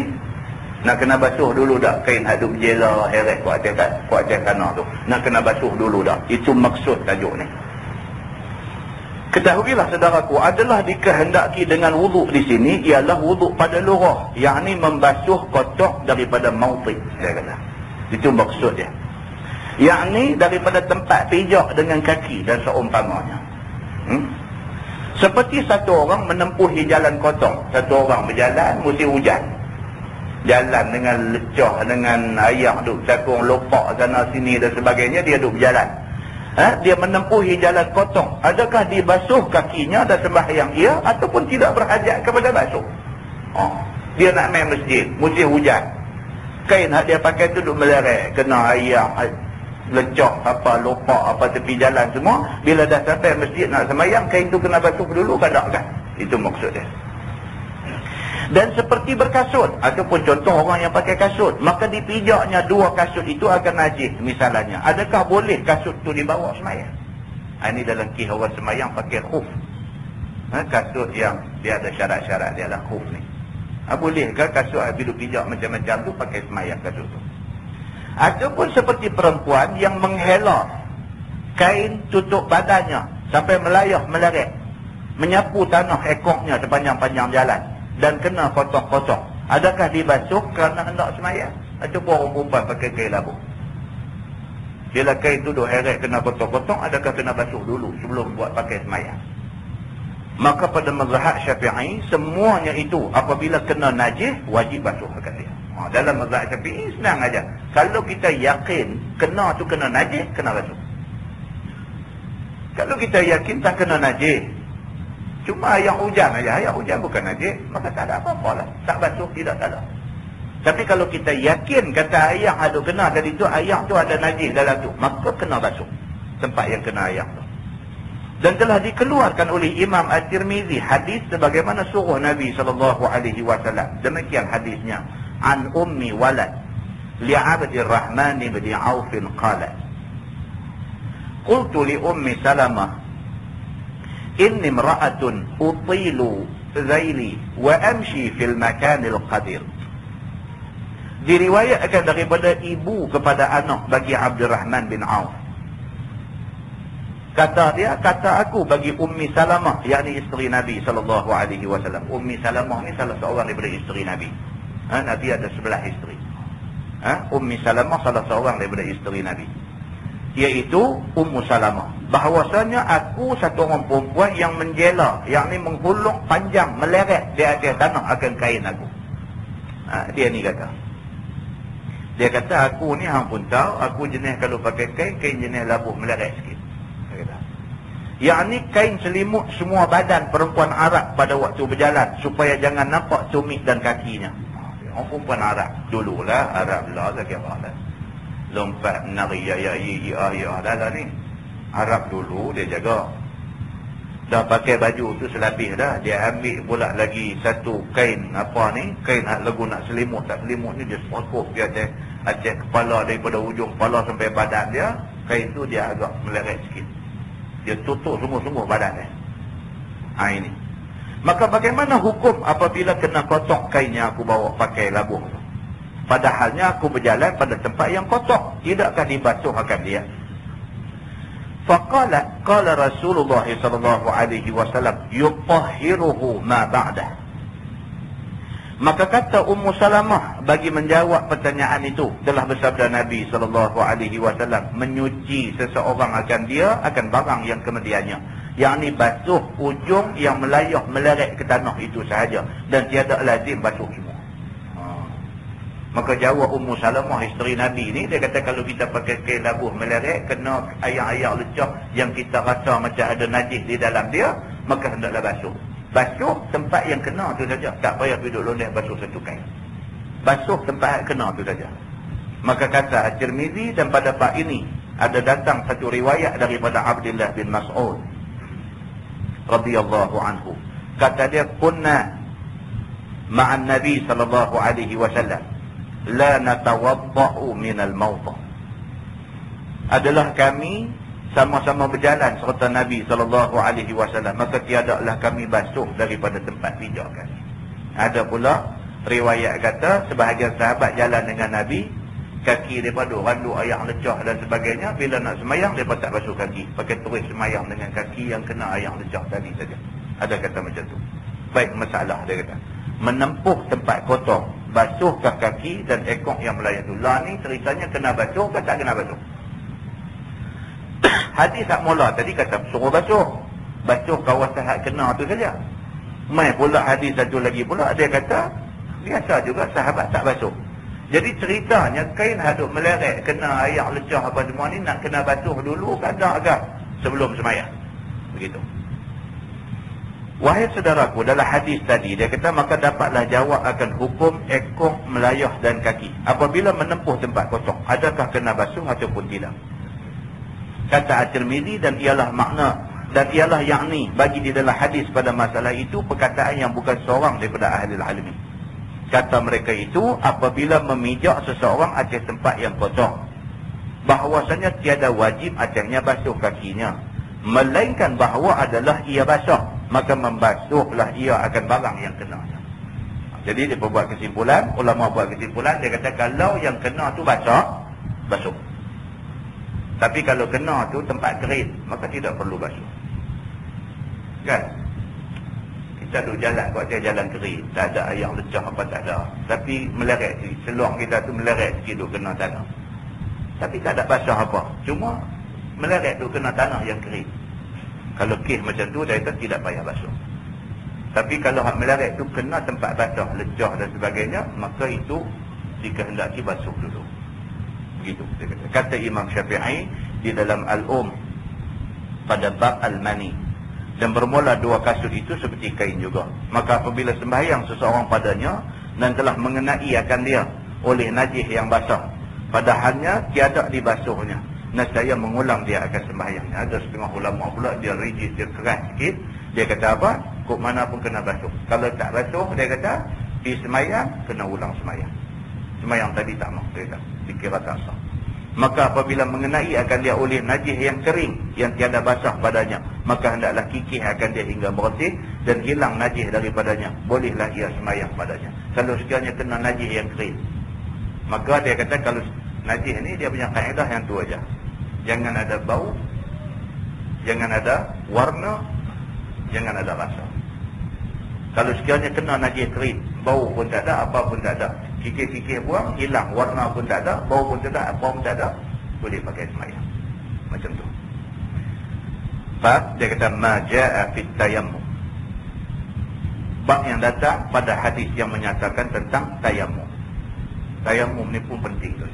nak kena basuh dulu dah kain hak duk berjela heret kuat atas tanah tu. Nak kena basuh dulu dah. Itu maksud tajuk ni. Ketahuilah saudaraku, adalah dikehendaki dengan wuduk di sini ialah wuduk pada lughah, yakni membasuh kotak daripada mauti, dia kata. Itu maksud dia. Yakni daripada tempat pijak dengan kaki dan seumpamanya. Seperti satu orang menempuhi jalan kotak. Satu orang berjalan mesti hujan. Jalan dengan lecah, dengan air duk cakung lopak sana sini dan sebagainya, dia duk berjalan. Dia menempuhi jalan kotong. Adakah dibasuh kakinya dan sembahyang ia ataupun tidak berhajat kepada basuh? Dia nak main masjid, mesti hujan. Kain hak dia pakai tu duk meleret, kena air, lecah, apa, lopak, apa tepi jalan semua. Bila dah sampai masjid nak sembahyang, kain tu kena basuh dulu, kan? Itu maksud dia. Dan seperti berkasut, ataupun contoh orang yang pakai kasut, maka dipijaknya dua kasut itu akan najis misalnya. Adakah boleh kasut tu dibawa semayang? Ini dalam kisah orang semayang pakai khuf. Kasut yang dia ada syarat-syarat dia lah, khuf ni. Bolehkah kasut bila pijak macam-macam tu pakai semayang kasut tu? Ataupun seperti perempuan yang menghela kain tutup badannya sampai melayah meleret, menyapu tanah ekornya sepanjang-panjang jalan dan kena kotak-kotak. Adakah dibasuh kerana hendak semayang? Ataupun orang perempuan pakai kain labuh? Bila kain tu duk heret kena kotak-kotak, adakah kena basuh dulu sebelum buat pakai semayang? Maka pada mazhab Syafi'i, semuanya itu apabila kena najis, wajib basuh kata dia. Dalam mazhab Syafi'i senang aja. Kalau kita yakin kena tu kena najis, kena basuh. Kalau kita yakin tak kena najis, cuma air hujan aja, air hujan bukan najis, maka tak ada apa-apa lah. Tak basuh, tidak salah. Tapi kalau kita yakin kata air ada kena tadi tu, air tu ada najis dalam tu, maka kena basuh tempat yang kena air tu. Dan telah dikeluarkan oleh Imam At-Tirmizi hadis sebagaimana suruh Nabi SAW. Demikian hadisnya. An Ummi Walad li Abdirrahman bin Auf qalat, qultu li Ummi Salamah, inni imra'atun utilu zaili wa amshi fil makanil qadir. Diriwayatkan daripada ibu kepada anak bagi Abdurrahman bin Auf. Kata dia, kata aku bagi Ummi Salamah, yakni isteri Nabi SAW. Ummi Salamah ni salah seorang daripada isteri Nabi. Nabi ada 11 isteri. Ummi Salamah salah seorang daripada isteri Nabi. iaitu Ummu Salamah, bahawasanya aku satu orang perempuan yang menjela, yakni menghulung panjang, meleret di atas tanah akan kain aku. Dia ni kata. Dia kata aku ni hang pun tahu, aku jenis kalau pakai kain jenis labuh meleret sikit. Dia kata. Yakni kain selimut semua badan perempuan Arab pada waktu berjalan supaya jangan nampak tumit dan kakinya. Orang perempuan Arab dululah, Arab lah kira-kira. Lompat menari ya dah ni. Arab dulu dia jaga. Dah pakai baju tu selapis dah, dia ambil pula lagi satu kain apa ni, kain lagu nak selimut, tak selimut ni dia sepokok dia atas kepala, daripada ujung kepala sampai badan dia, kain tu dia agak meleret sikit. Dia tutup semua badan dia. Ini. Maka bagaimana hukum apabila kena kotor kain yang aku bawa pakai labuh tu? Padahalnya aku berjalan pada tempat yang kotor, tidakkah dibasuh akan dia? Faqala qala Rasulullah sallallahu alaihi wasallam yutahhiruhu ma ba'dah. Maka kata Ummu Salamah bagi menjawab pertanyaan itu, telah bersabda Nabi sallallahu alaihi wasallam, menyuci seseorang akan dia akan barang yang kemudiannya, yakni basuh ujung yang melayah meleret ke tanah itu sahaja dan tiada lazim basuh semua. Maka jawab Ummu Salamah, isteri Nabi ni, dia kata kalau kita pakai kain labuh meleret, kena air-air lecah yang kita rasa macam ada najis di dalam dia, maka hendaklah basuh. Basuh tempat yang kena tu saja, tak payah duduk londeh basuh satu kain. Basuh tempat yang kena tu saja. Maka kata At-Tirmizi, dan pada bab ini ada datang satu riwayat daripada Abdullah bin Mas'ud radhiyallahu anhu. Kata dia, kunna ma'an Nabi sallallahu alaihi wasallam la natawadda'u minal mawtah. Adalah kami sama-sama berjalan serta Nabi sallallahu alaihi wasallam, maka tiadalah kami basuh daripada tempat pijak kami. Ada pula riwayat kata sebahagian sahabat jalan dengan Nabi, kaki daripada randu air lecah dan sebagainya, bila nak semayang mereka tak basuh kaki, pakai terus semayang dengan kaki yang kena air lecah tadi saja. Ada kata macam tu. Baik, masalah dia kata menempuh tempat kotor, basuhkah kaki dan ekor yang melayang tu? Lah ni ceritanya kena basuh ke tak kena basuh? Hadis tak mula tadi kata suruh basuh, basuh kawasan hak kena tu saja. Mai pula hadis satu lagi pula dia kata biasa juga sahabat tak basuh. Jadi ceritanya kain hadut meleret kena air lecah apa semua ni nak kena basuh dulu agak sebelum sembahyang. Begitu. Wahai saudaraku, dalam hadis tadi dia kata maka dapatlah jawab akan hukum ekor, melayah dan kaki apabila menempuh tempat kotor, adakah kena basuh ataupun tidak. Kata At-Tirmizi, dan ialah makna dan ialah yakni bagi di dalam hadis pada masalah itu perkataan yang bukan seorang daripada ahli ilmu. Kata mereka itu apabila memijak seseorang atas tempat yang kotor, bahawasanya tiada wajib atasnya basuh kakinya, melainkan bahawa adalah ia basah, maka membasuhlah ia akan barang yang kena. Jadi dia buat kesimpulan, ulama buat kesimpulan, dia kata kalau yang kena tu basah, basuh. Tapi kalau kena tu tempat kering, maka tidak perlu basuh. Kan? Kita duduk jalan, buat dia jalan kering, tak ada air lecah apa tak ada. Tapi meleret sikit, seluar kita tu meleret sikit duduk kena tanah. Tapi tak ada basah apa. Cuma meleret duduk kena tanah yang kering. Kalau kes macam tu, dia kata tidak payah basuh. Tapi kalau hak meleret tu kena tempat basah, lecah dan sebagainya, maka itu dikehendaki basuh dulu. Begitu. Kata Imam Syafi'i di dalam Al-Um pada bab Al-Mani. Dan bermula dua kasut itu seperti kain juga. Maka apabila sembahyang seseorang padanya dan telah mengenai akan dia oleh najis yang basah, padahalnya tiada dibasuhnya, nescaya mengulang dia akan sembahyangnya. Ada setengah ulama pula dia rigid, dia keras sikit. Dia kata apa? Kok mana pun kena basuh. Kalau tak basuh, dia kata di sembahyang kena ulang sembahyang. Sembahyang tadi tak mahu, dia kata dikira tak sah. Maka apabila mengenai akan dia oleh najis yang kering yang tiada basah padanya, maka hendaklah kikih akan dia hingga bersih dan hilang najis daripadanya, bolehlah ia sembahyang padanya. Kalau sekiranya kena najis yang kering, maka dia kata kalau najis ni dia punya kaedah yang tu aja. Jangan ada bau, jangan ada warna, jangan ada rasa. Kalau sekiranya kena najis kering, bau pun tak ada, apa pun tak ada, kikir-kikir buang, hilang, warna pun tak ada, bau pun tak ada, apa pun tak ada, boleh pakai sembahyang. Macam tu. Bab dia kata ma jaa fit tayammum. Bab yang datang pada hadis yang menyatakan tentang tayammum. Tayammum ni pun penting tu.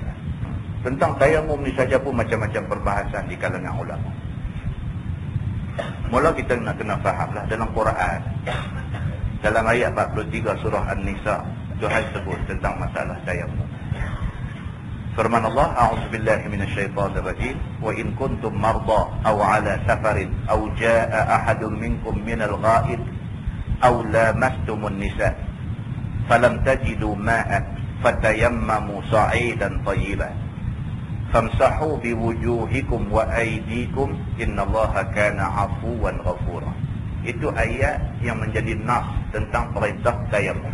Tentang tayammum ni saja pun macam-macam perbahasan di kalangan ulama. Mula kita nak kena fahamlah dalam Quran. Dalam ayat 43 surah An-Nisa, Tuhan sebut tentang masalah tayammum. Firman Allah, a'udzubillahi minasyaitonir rajim, wa in kuntum marda aw ala safarin aw jaa ahadun minkum minal ghaid aw lamastumun nisa falam tajidu ma'an fatayammamu sa'idan tayyiban famsahu biwujuhikum wa aydikum innallaha kana 'afuwan ghafura. Itu ayat yang menjadi nas tentang perintah tayammum.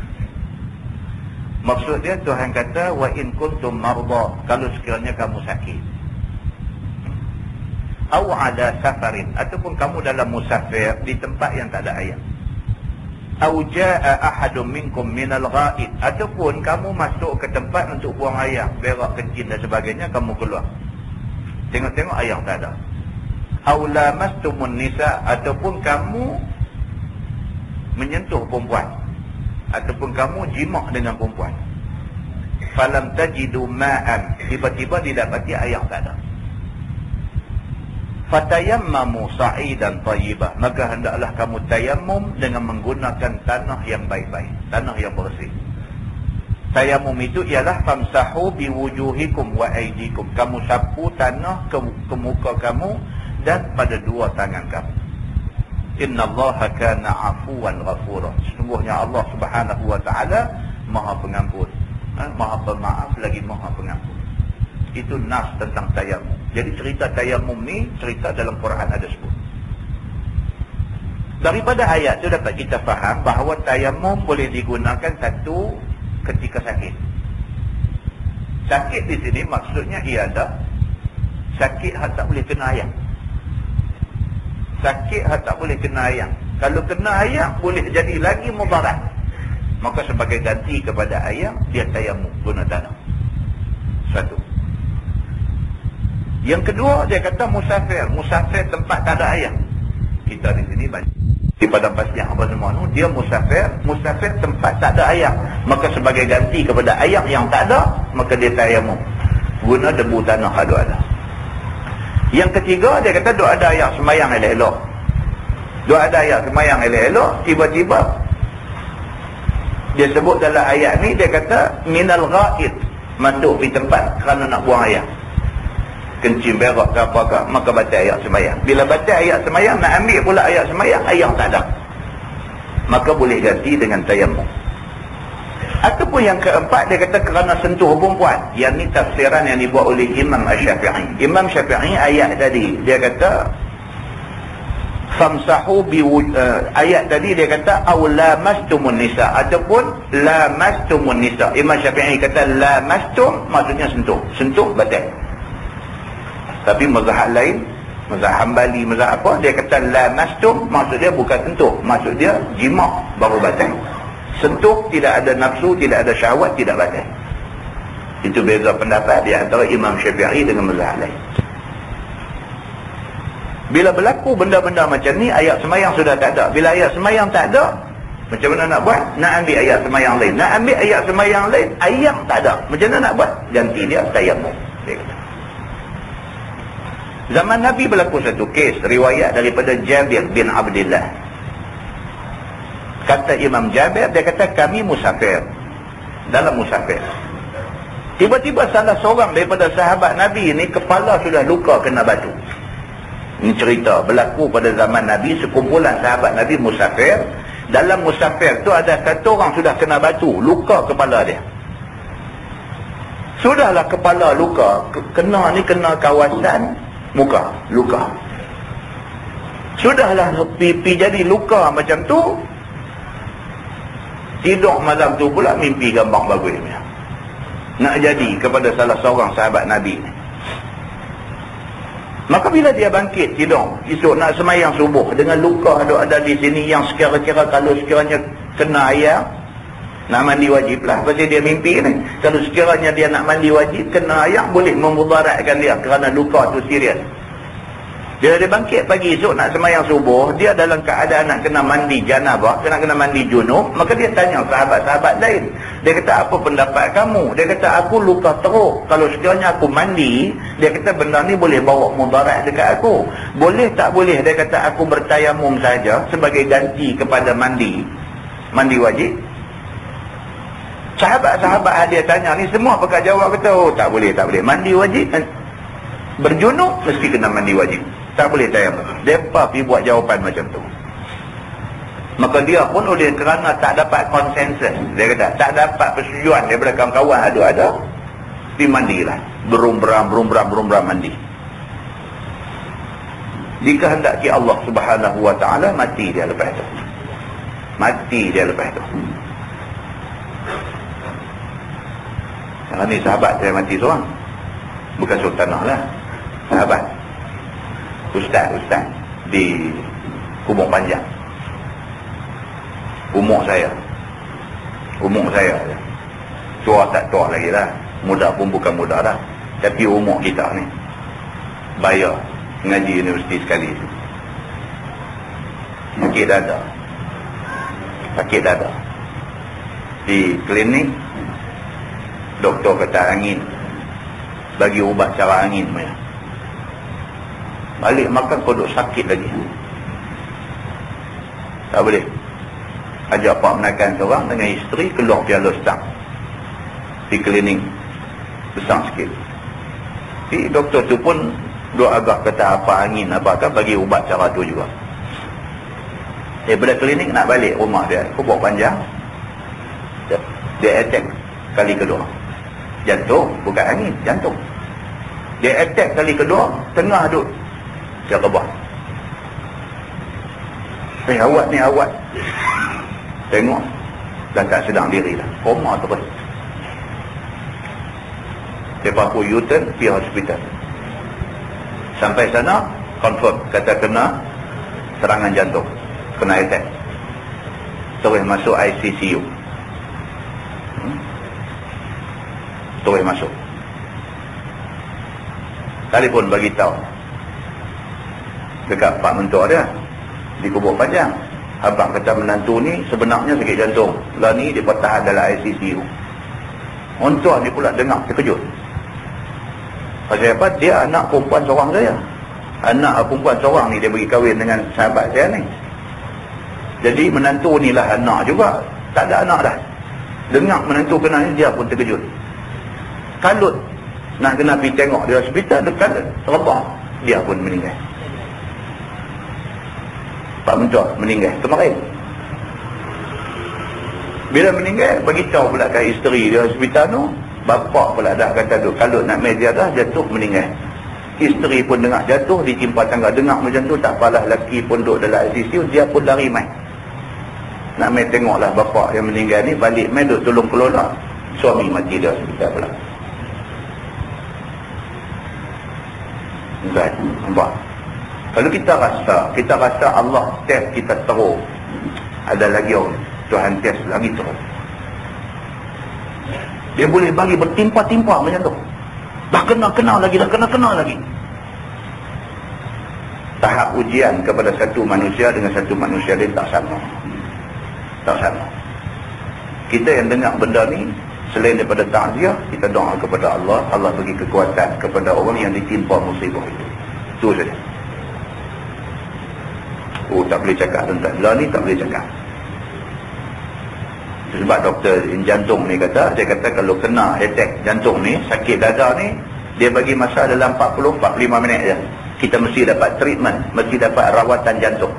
Maksud dia Tuhan kata wa in kuntum marda, kalau sekiranya kamu sakit, aw ala safarin, ataupun kamu dalam musafir di tempat yang tak ada air, aw jaa ahadun minkum minal ghaid, ataupun kamu masuk ke tempat untuk buang air, berak, kencing dan sebagainya, kamu keluar, tengok-tengok air tak ada, aw lamastumun nisa, ataupun kamu menyentuh perempuan, ataupun kamu jima' dengan perempuan, falam tajidu ma'an, tiba-tiba didapati air tak ada, fatayammamu sa'idan tayyibah, maka hendaklah kamu tayammum dengan menggunakan tanah yang baik-baik, tanah yang bersih. Tayammum itu ialah famsahu biwujuhikum wa aydikum, kamu sapu tanah ke muka kamu dan pada dua tangan kamu. Innallaha kana 'afuwan ghafura, sesungguhnya Allah Subhanahu wa taala Maha Pengampun, Maha Pemaaf lagi Maha Pengampun. Itu nas tentang tayammum. Jadi cerita tayammum ni cerita dalam Quran ada sebut. Daripada ayat tu dapat kita faham bahawa tayammum boleh digunakan satu ketika sakit. Sakit di sini maksudnya ialah sakit hak tak boleh kena air. Sakit tak boleh kena air. Kalau kena air boleh jadi lagi mudarat. Maka sebagai ganti kepada air, dia tayammum guna tanah. Satu. Yang kedua, dia kata musafir. Musafir tempat tak ada air. Kita di sini banyak di padang pasir apa semua tu, dia musafir. Musafir tempat tak ada air, maka sebagai ganti kepada air yang tak ada, maka dia tayammum guna debu tanah ada. Yang ketiga, dia kata duk ada ayat semayang elok-elok. Duk ada ayat semayang elok-elok, tiba-tiba dia sebut dalam ayat ni, dia kata minal ghaid, masuk di tempat kerana nak buang air, kencing, berak ke apa ke, maka baca ayat semayang. Bila baca ayat semayang, nak ambil pula ayat semayang, ayat tak ada, maka boleh ganti dengan tayammum. Ataupun yang keempat, dia kata kerana sentuh perempuan. Yang ni tafsiran yang dibuat oleh Imam Syafi'i. Imam Syafi'i ayat tadi, dia kata famsahu ayat tadi dia kata aw lamastumun nisa, ataupun lamastumun nisa. Imam Syafi'i kata lamastum maksudnya sentuh. Sentuh batal. Tapi mazhab lain, mazhab Hambali, mazhab apa, dia kata lamastum maksud dia bukan sentuh, maksud dia jima' baru batal. Sentuh tidak ada nafsu, tidak ada syahwat, tidak batal. Itu beza pendapat di antara Imam Syafi'i dengan mazhab lain. Bila berlaku benda-benda macam ni, ayat semayang sudah tak ada. Bila ayat semayang tak ada, macam mana nak buat? Nak ambil ayat semayang lain. Nak ambil ayat semayang lain, ayat tak ada. Macam mana nak buat? Ganti dia tayammum, dia kata. Zaman Nabi berlaku satu kes, riwayat daripada Jabir bin Abdullah. Kata Imam Jabir, dia kata kami musafir. Dalam musafir, tiba-tiba salah seorang daripada sahabat Nabi ni kepala sudah luka kena batu. Ini cerita berlaku pada zaman Nabi, sekumpulan sahabat Nabi musafir. Dalam musafir tu ada satu orang sudah kena batu, luka kepala dia. Sudahlah kepala luka, kena ni kena kawasan muka, luka. Sudahlah pipi jadi luka macam tu. Tidur malam tu pula mimpi gambar bagus ni. Nak jadi kepada salah seorang sahabat Nabi ni. Maka bila dia bangkit tidur, esok nak semayang subuh dengan luka ada di sini yang sekira-kira kalau sekiranya kena air, nak mandi wajib lah. Pasal dia mimpi ni. Kalau sekiranya dia nak mandi wajib, kena air boleh memudaratkan dia kerana luka tu serius. Bila dia bangkit pagi esok nak sembahyang subuh, dia dalam keadaan nak kena mandi janabah, kena mandi junub, maka dia tanya sahabat-sahabat lain. Dia kata, apa pendapat kamu? Dia kata, aku luka teruk. Kalau sekiranya aku mandi, dia kata benda ni boleh bawa mudarat dekat aku. Boleh tak boleh? Dia kata, aku bertayamum saja sebagai ganti kepada mandi. Mandi wajib. Sahabat-sahabat dia tanya ni semua pakai jawab kata, oh tak boleh. Mandi wajib. Berjunub mesti kena mandi wajib. Tak boleh tayamum. Mereka pergi buat jawapan macam tu. Maka dia pun oleh kerana tak dapat konsensus, dia kata tak dapat persetujuan daripada kawan-kawan ada pergi mandilah. Berumrah mandi. Dikehendaki Allah Subhanahu wa ta'ala, mati dia lepas tu. Yang ni sahabat saya mati seorang. Bukan sultanah lah. Sahabat. Ustaz di Kubur Panjang. Umur saya tua tak tua lagi lah, muda pun bukan muda dah, tapi umur kita ni bayar ngaji universiti sekali. Sakit dada di klinik, doktor kata angin, bagi ubat cara angin punya. Balik makan kodok sakit lagi, tak boleh. Ajak pak menakan seorang dengan isteri keluar piala stang di klinik besar sikit. Si doktor tu pun dua agak kata apa angin apakah, bagi ubat cara tu juga. Daripada klinik nak balik rumah dia, Kubur Panjang, dia attack kali kedua. Jantung, bukan angin, jantung. Dia attack kali kedua, tengah duduk jaga bah. Awak tengok dah tak sedang diri dah, koma terus. Lepas pun U-turn pergi hospital. Sampai sana confirm, kata kena serangan jantung, kena attack. Terus masuk ICCU. Terus masuk. Telefon bagi tahu dekat Pak Mentua dia di Kubur Panjang, abang kata menantu ni sebenarnya sakit jantung, lah ni dia bertahan dalam ICCU. Mentua ni pula dengar terkejut. Pasal apa? Dia anak perempuan seorang saya. Anak perempuan seorang ni dia bagi kahwin dengan sahabat saya ni. Jadi menantu ni lah anak juga, tak ada anak dah. Dengar menantu kena ni, dia pun terkejut. Kalut nak kena pergi tengok di hospital, dekat terbang, dia pun meninggal. Pak Mentua meninggal kemarin. Bila meninggal, beritahu pula ke isteri di hospital tu, bapa pula dah kata tu, kalut nak meja dah, jatuh meninggal. Isteri pun dengar jatuh, ditimpa tangga, dengar macam tu, tak apalah, lelaki pun duduk dalam ICU, dia pun lari mai. Nak mai tengoklah bapa yang meninggal ni, balik mai duduk tolong kelola, suami mati di hospital pula. Nampak? Kalau kita rasa Allah test kita teruk, ada lagi orang Tuhan test lagi teruk. Dia boleh bagi bertimpa-timpa macam tu. Dah kena lagi. Tahap ujian kepada satu manusia dengan satu manusia lain tak sama. Kita yang dengar benda ni, selain daripada takziah, kita doa kepada Allah, Allah bagi kekuatan kepada orang yang ditimpa musibah itu. Itu saja. Tak boleh cakap tentang lah ni, tak boleh cakap. Sebab doktor jantung ni kata, dia kata kalau kena attack jantung ni, sakit dada ni, dia bagi masa dalam 40-45 minit je. Kita mesti dapat treatment, mesti dapat rawatan jantung.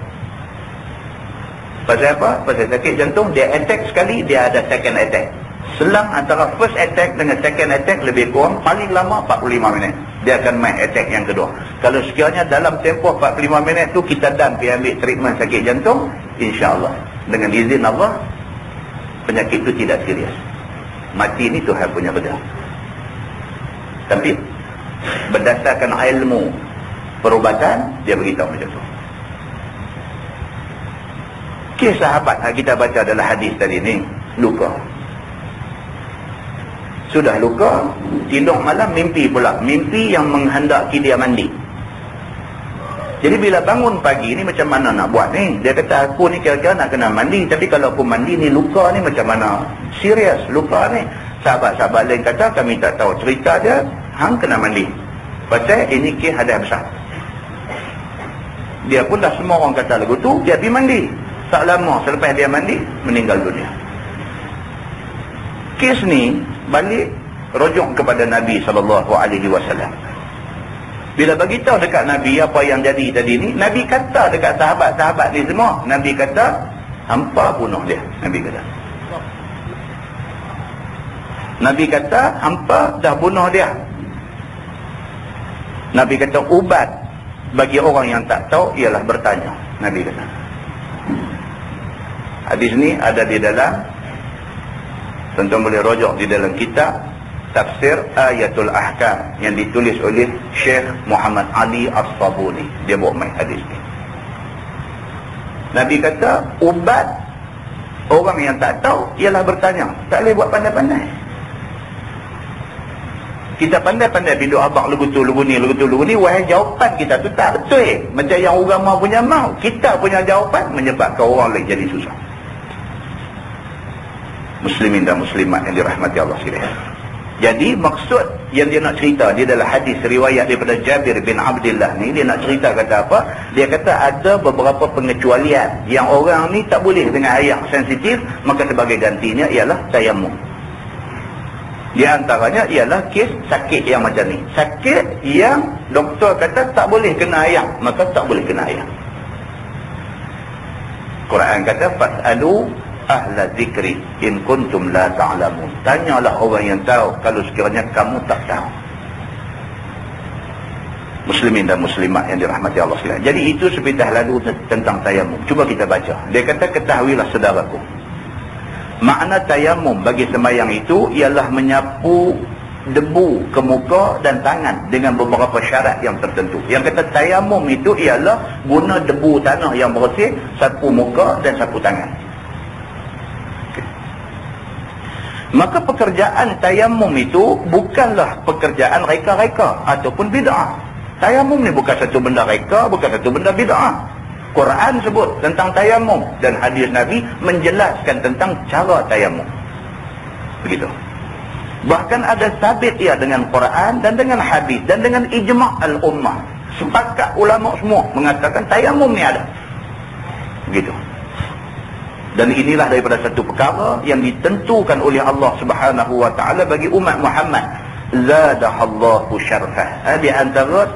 Pasal apa? Pasal sakit jantung, dia attack sekali, dia ada second attack. Selang antara first attack dengan second attack lebih kurang paling lama 45 minit. Dia akan main attack yang kedua. Kalau sekiranya dalam tempoh 45 minit tu kita dan pergi ambil treatment sakit jantung, insya-Allah dengan izin Allah penyakit itu tidak serius. Mati ni Tuhan punya benda. Tapi berdasarkan ilmu perubatan, dia beritahu macam tu. Kisah sahabat kita baca dalam hadis tadi ni, luka. Sudah luka, tidur malam mimpi pula. Mimpi yang menghendaki dia mandi. Jadi bila bangun pagi ni macam mana nak buat ni? Dia kata aku ni kira-kira nak kena mandi, tapi kalau aku mandi ni luka ni macam mana? Serius luka ni. Sahabat-sahabat lain kata kami tak tahu cerita dia, hang kena mandi. Pasal ini kes hadas besar. Dia pun dah semua orang kata lagu tu, dia pergi mandi. Tak lama selepas dia mandi, meninggal dunia. Kes ni balik rujuk kepada Nabi SAW. Bila bagi tahu dekat Nabi apa yang jadi tadi ni, Nabi kata dekat sahabat-sahabat ni semua, Nabi kata hampa bunuh dia. Nabi kata hampa dah bunuh dia. Nabi kata ubat bagi orang yang tak tahu ialah bertanya. Nabi kata. Hadis ni ada di dalam, tuan-tuan boleh rujuk di dalam kitab Tafsir Ayatul Ahkam yang ditulis oleh Syekh Muhammad Ali As-Sabuni. Dia bawa main hadis ni. Nabi kata ubat orang yang tak tahu ialah bertanya. Tak boleh buat pandai-pandai. Kita pandai-pandai biduk abang lugu tu, lugu ni, wahai jawapan kita tu tak betul. Macam yang agama punya mau. Kita punya jawapan menyebabkan orang lain jadi susah. Muslimin dan muslimat yang dirahmati Allah sekalian. Jadi maksud yang dia nak cerita, dia adalah hadis riwayat daripada Jabir bin Abdullah ni. Dia nak cerita kata apa? Dia kata ada beberapa pengecualian yang orang ni tak boleh dengan air sensitif, maka sebagai gantinya ialah tayamum. Di antaranya ialah kes sakit yang macam ni. Sakit yang doktor kata tak boleh kena air, maka tak boleh kena air. Quran kata fas'alu ahla zikri in kuntum la ta'lamun. Tanyalah orang yang tahu kalau sekiranya kamu tak tahu. Muslimin dan muslimat yang dirahmati Allah sekalian. Jadi itu sepintas lalu tentang tayamum. Cuba kita baca. Dia kata ketahuilah saudaraku, makna tayamum bagi sembahyang itu ialah menyapu debu ke muka dan tangan dengan beberapa syarat yang tertentu. Yang kata tayamum itu ialah guna debu tanah yang bersih, sapu muka dan sapu tangan. Maka pekerjaan tayamum itu bukanlah pekerjaan reka-reka ataupun bid'ah. Tayamum ni bukan satu benda reka, bukan satu benda bid'ah. Quran sebut tentang tayamum dan hadis Nabi menjelaskan tentang cara tayamum. Begitu. Bahkan ada sabit ia dengan Quran dan dengan hadis dan dengan ijma' al-ummah. Sepakat ulama semua mengatakan tayamum ni ada. Begitu. Dan inilah daripada satu perkara yang ditentukan oleh Allah Subhanahu wa taala bagi umat Muhammad. Zadahallahu syarfah. Di antara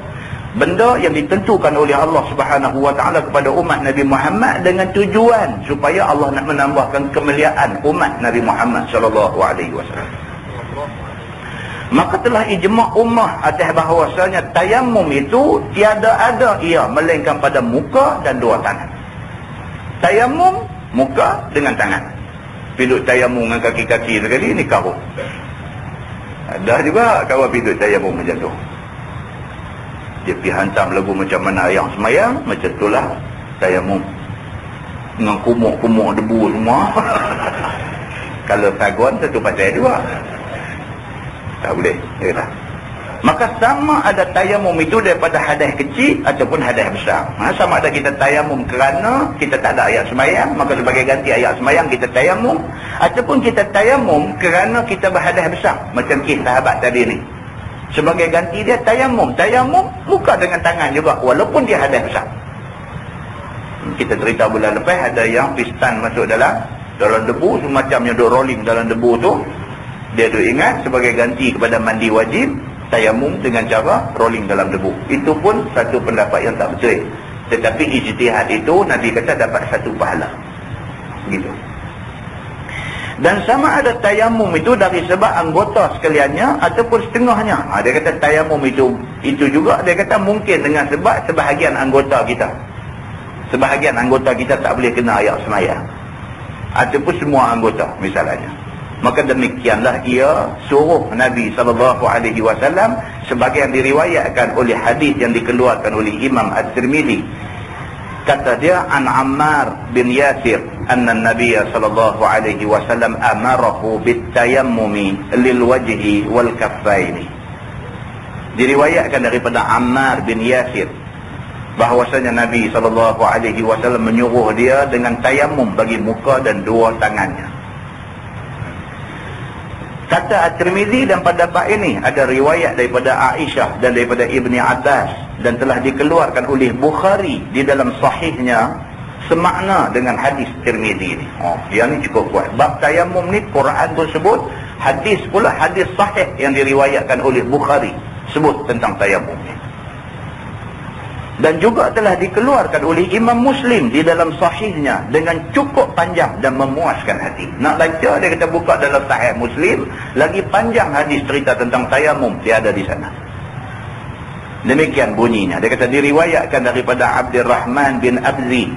benda yang ditentukan oleh Allah Subhanahu wa taala kepada umat Nabi Muhammad dengan tujuan supaya Allah nak menambahkan kemuliaan umat Nabi Muhammad sallallahu alaihi wasallam. Maka telah ijma' ummah atas bahawasanya tayamum itu tiada ada ia melainkan pada muka dan dua tangan. Tayamum muka dengan tangan. Piduk tayamum dengan kaki-kaki sekali ni karut. Ada juga kawan piduk tayamum macam tu. Dia pergi hantam lagu macam mana yang semayang, macam itulah tayamum. Dengan kumuk-kumuk debu semua. Kalau sagon satu pasal juga. Tak boleh. Yalah. Maka sama ada tayamum itu daripada hadas kecil ataupun hadas besar. Sama ada kita tayamum kerana kita tak ada ayat semayang, maka sebagai ganti ayat semayang kita tayamum, ataupun kita tayamum kerana kita berhadas besar, macam kisah sahabat tadi ni. Sebagai ganti dia tayamum. Tayamum muka dengan tangan juga walaupun dia hadas besar. Kita cerita bulan lepas ada yang pistan masuk dalam debu, semacamnya duk rolling dalam debu tu. Dia tu ingat sebagai ganti kepada mandi wajib tayamum dengan cara rolling dalam debu. Itu pun satu pendapat yang tak betul. Tetapi ijtihad itu Nabi kata dapat satu pahala. Begitu. Dan sama ada tayamum itu dari sebab anggota sekaliannya ataupun setengahnya. Dia kata tayamum itu juga dia kata mungkin dengan sebab sebahagian anggota kita. Sebahagian anggota kita tak boleh kena ayat semayang. Ataupun semua anggota misalnya. Maka demikianlah ia suruh Nabi SAW sebagai yang diriwayatkan oleh hadis yang dikeluarkan oleh Imam At-Tirmidzi. Kata dia an Ammar bin Yasir anna Nabi SAW amarahu bitayammumi lil wajhi wal kaffaini. Diriwayatkan daripada Ammar bin Yasir bahwasanya Nabi SAW menyuruh dia dengan tayamum bagi muka dan dua tangannya. Kata At-Tirmizi, dan pada bab ini ada riwayat daripada Aisyah dan daripada Ibni Abbas, dan telah dikeluarkan oleh Bukhari di dalam sahihnya semakna dengan hadis Tirmizi ni. Yang ni cukup kuat. Bab tayamum ni Quran pun sebut, hadis pula, hadis sahih yang diriwayatkan oleh Bukhari sebut tentang tayamum ni. Dan juga telah dikeluarkan oleh Imam Muslim di dalam sahihnya dengan cukup panjang dan memuaskan hati. Nak baca, dia kata buka dalam sahih Muslim, lagi panjang hadis cerita tentang tayamum dia ada di sana. Demikian bunyinya. Dia kata diriwayatkan daripada Abdurrahman bin Abzi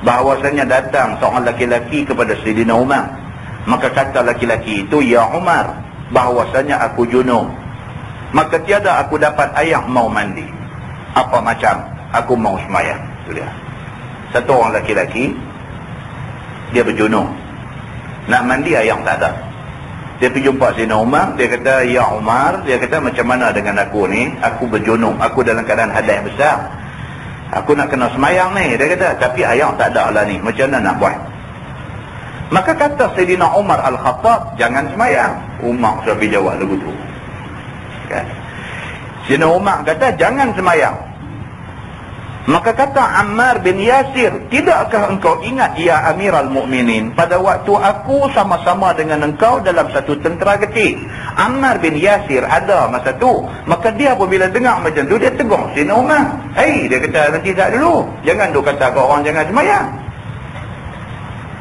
bahawasanya datang seorang laki-laki kepada Sayyidina Umar. Maka kata laki-laki itu, "Ya Umar, bahawasanya aku junub. Maka tiada aku dapat air mau mandi. Apa macam? Aku mau semayang." Itu dia. Satu orang laki-laki, dia berjunub, nak mandi air tak ada. Dia pergi jumpa Sayyidina Umar. Dia kata, "Ya Umar," dia kata, "macam mana dengan aku ni? Aku berjunub, aku dalam keadaan hadas besar. Aku nak kena semayang ni," dia kata, "tapi air tak ada lah ni. Macam mana nak buat?" Maka kata Sayyidina Umar Al-Khattab, "Jangan semayang." Umar sampai jawab lagu tu kan? Sayyidina Umar kata, "Jangan semayang." Maka kata Ammar bin Yasir, "Tidakkah engkau ingat ya Amiral Mukminin, pada waktu aku sama-sama dengan engkau dalam satu tentera kecil?" Ammar bin Yasir ada masa tu. Maka dia apabila dengar macam tu, dia tegur Sayyidina Umar. "Hei," dia kata, "nanti tak dulu. Jangan duk kata kat orang jangan semayang."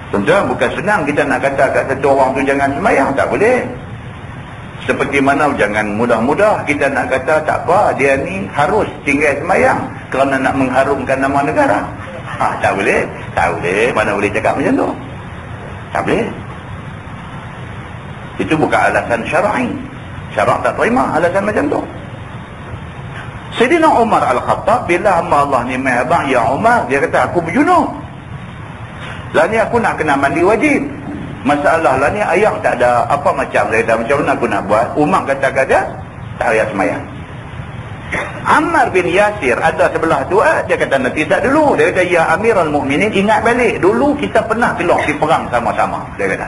Tentu bukan senang kita nak kata kat satu orang tu jangan semayang. Tak boleh. Seperti mana jangan mudah-mudah kita nak kata tak apa, dia ni harus tinggal semayang kerana nak mengharumkan nama negara. Tak boleh. Tak boleh. Mana boleh cakap macam tu? Tak boleh. Itu bukan alasan syar'i. Syarak tak terima alasan macam tu. Sayyidina Umar Al-Khattab, bila hamba Allah ni mahabang, "Ya Umar," dia kata, "aku berjunub. Lah ni aku nak kena mandi wajib. Masalah lah ni air tak ada. Apa macam?" Dia kata, "Macam mana aku nak buat?" Umar kata dia, "Tak payah semayang." Ammar bin Yasir ada sebelah tu, dia kata, "Nanti tak dulu." Dia kata, "Ya Amirul Mukminin, ingat balik. Dulu kita pernah keluar di perang sama-sama." Dia kata.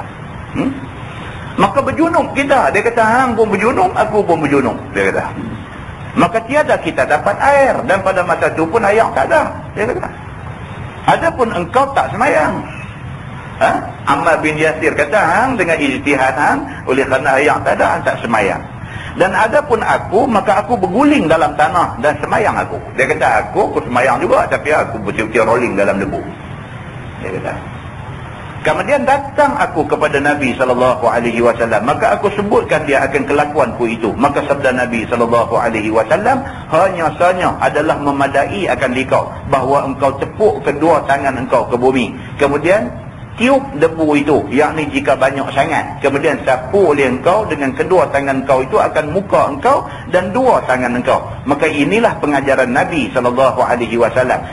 Maka berjunub kita. Dia kata, "Hang pun berjunub, aku pun berjunub." Dia kata. Maka tiada kita dapat air. Dan pada masa tu pun air tak ada. Dia kata. Adapun engkau tak semayang. Ammar bin Yasir kata, "Hang dengan ijtihad hang, oleh kerana air tak ada, hang tak semayang. Dan adapun aku, maka aku berguling dalam tanah dan semayang aku." Dia kata, aku semayang juga, tapi aku betul-betul rolling dalam debu." Dia kata. Kemudian datang aku kepada Nabi SAW, maka aku sebutkan dia akan kelakuanku itu. Maka sabda Nabi SAW, "Hanya sahaja adalah memadai akan dikau bahawa engkau tepuk kedua tangan engkau ke bumi. Kemudian tiup debu itu, yakni jika banyak sangat. Kemudian sapu oleh engkau dengan kedua tangan engkau itu akan muka engkau dan dua tangan engkau." Maka inilah pengajaran Nabi SAW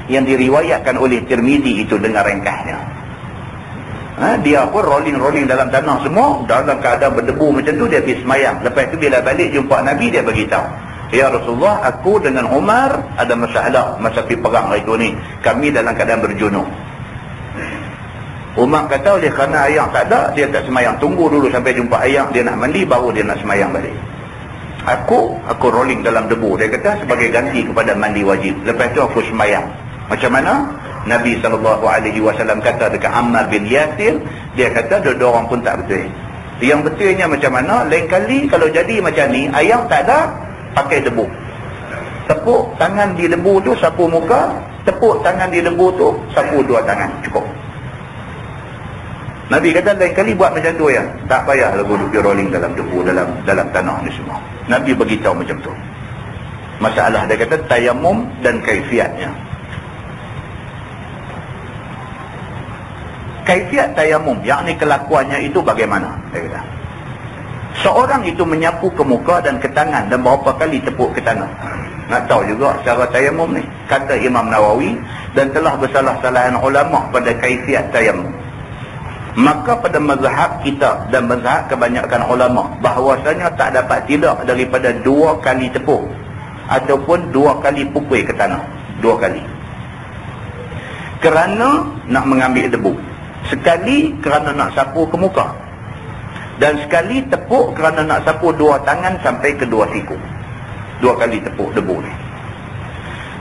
yang diriwayatkan oleh Tirmizi itu dengan ringkasnya. Dia pun rolling-rolling dalam tanah semua, dalam keadaan berdebu macam tu, dia pergi semayang. Lepas tu bila balik jumpa Nabi, dia beritahu, "Ya Rasulullah, aku dengan Umar ada masalah masa pergi perang hari tu ni. Kami dalam keadaan berjunub." Umar kata, oleh kerana air tak ada, dia tak semayang. Tunggu dulu sampai jumpa air, dia nak mandi, baru dia nak semayang balik. Aku rolling dalam debu." Dia kata, sebagai ganti kepada mandi wajib. Lepas tu aku semayang. Macam mana? Nabi SAW kata dekat Ammar bin Yasir, dia kata dua orang pun tak betul. Yang betulnya macam mana? Lain kali kalau jadi macam ni, air tak ada, pakai debu. Tepuk tangan di debu tu, sapu muka. Tepuk tangan di debu tu, sapu dua tangan. Cukup. Nabi kata lain kali buat macam tu ya. Tak payah lagu duduk rolling dalam debu, dalam tanah ni semua. Nabi beritahu macam tu. Masalah dia kata tayamum dan kaifiatnya. Kaifiat tayamum, yakni kelakuannya itu bagaimana? Dia kata, seorang itu menyapu ke muka dan ke tangan dan berapa kali tepuk ke tangan. Nak tahu juga cara tayamum ni. Kata Imam Nawawi, dan telah bersalah-salahan ulama pada kaifiat tayamum. Maka pada mazhab kita dan mazhab kebanyakan ulama, bahawasanya tak dapat tidak daripada 2 kali tepuk ataupun 2 kali pukul ke tanah. 2 kali. kerana nak mengambil debu, sekali kerana nak sapu ke muka, dan sekali tepuk kerana nak sapu dua tangan sampai ke dua siku. Dua kali tepuk debu ni.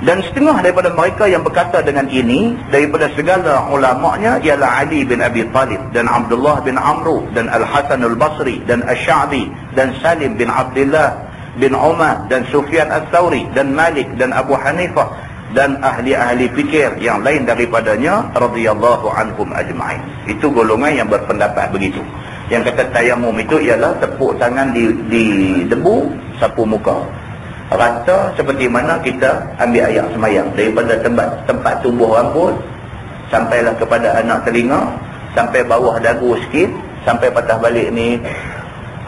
Dan setengah daripada mereka yang berkata dengan ini daripada segala ulama'nya ialah Ali bin Abi Talib dan Abdullah bin Amru dan Al-Hasan Al-Basri dan Asy-Sya'bi dan Salim bin Abdullah bin Umar dan Sufyan Ats-Tsauri dan Malik dan Abu Hanifah dan ahli-ahli fikir yang lain daripadanya radhiyallahu anhum ajma'in. Itu golongan yang berpendapat begitu. Yang kata tayamum itu ialah tepuk tangan di debu, sapu muka. Rata seperti mana kita ambil air semayang, daripada tempat tumbuh rambut sampailah kepada anak telinga, sampai bawah dagu sikit, sampai patah balik ni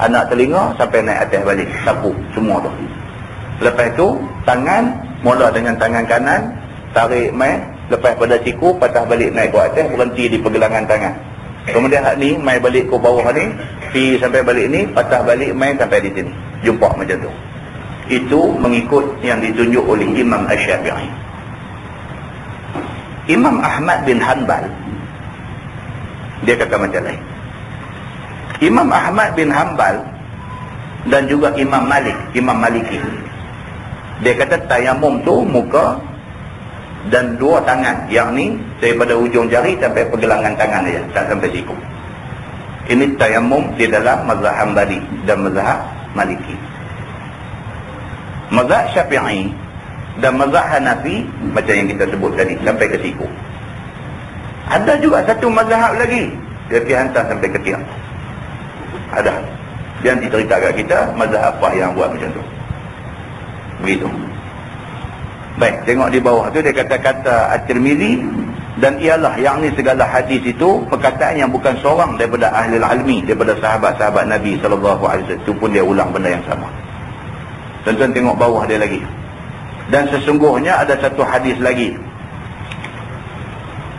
anak telinga, sampai naik atas balik, sapu semua tu. Lepas tu tangan, mula dengan tangan kanan, tarik mai, lepas pada siku patah balik naik ke atas, berhenti di pergelangan tangan. Kemudian hak ni mai balik ke bawah ni, pi sampai balik ni, patah balik mai sampai di sini, jumpa macam tu. Itu mengikut yang ditunjuk oleh Imam Asy-Syafi'i. Imam Ahmad bin Hanbal, dia kata macam lain. Imam Ahmad bin Hanbal dan juga Imam Malik, Imam Maliki, dia kata tayamum tu muka dan dua tangan, yang ni daripada ujung jari sampai pergelangan tangan saja, tak sampai siku. Ini tayamum di dalam mazhab Hanbali dan mazhab Maliki. Mazhab Syafi'i dan mazhab Hanafi macam yang kita sebut tadi, sampai ke siku. Ada juga satu mazhab lagi, dia pergi hantar sampai ke tiang. Ada. Dia nanti cerita kat kita mazhab apa yang buat macam tu. Begitu. Baik, tengok di bawah tu dia kata-kata At-Tirmizi, dan ialah yang ni segala hadis itu perkataan yang bukan seorang daripada ahli ilmi, daripada sahabat-sahabat Nabi sallallahu alaihi wasallam. Itu pun dia ulang benda yang sama. Tuan-tuan tengok bawah dia lagi. Dan sesungguhnya ada satu hadis lagi,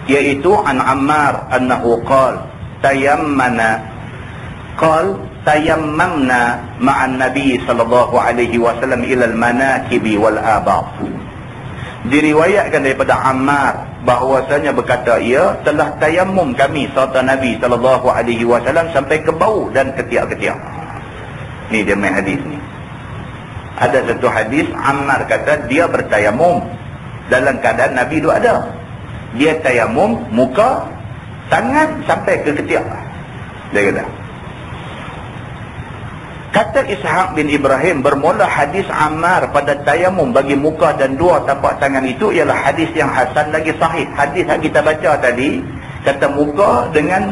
iaitu an Ammar annahu tayammamna ma'an Nabi sallallahu alaihi wasallam ila al-manakibi wal abab. Diriwayatkan daripada Ammar bahwasanya berkata ia telah tayammum kami serta Nabi sallallahu alaihi wasallam sampai ke bau dan ketiak-ketiak. Ni dia main hadis ni. Ada satu hadis Ammar kata dia bertayamum dalam keadaan Nabi itu ada. Dia tayamum muka, tangan sampai ke ketiak. Dia kata. Kata Ishaq bin Ibrahim, bermula hadis Ammar pada tayamum bagi muka dan dua tapak tangan itu ialah hadis yang hasan lagi sahih. Hadis yang kita baca tadi, kata muka dengan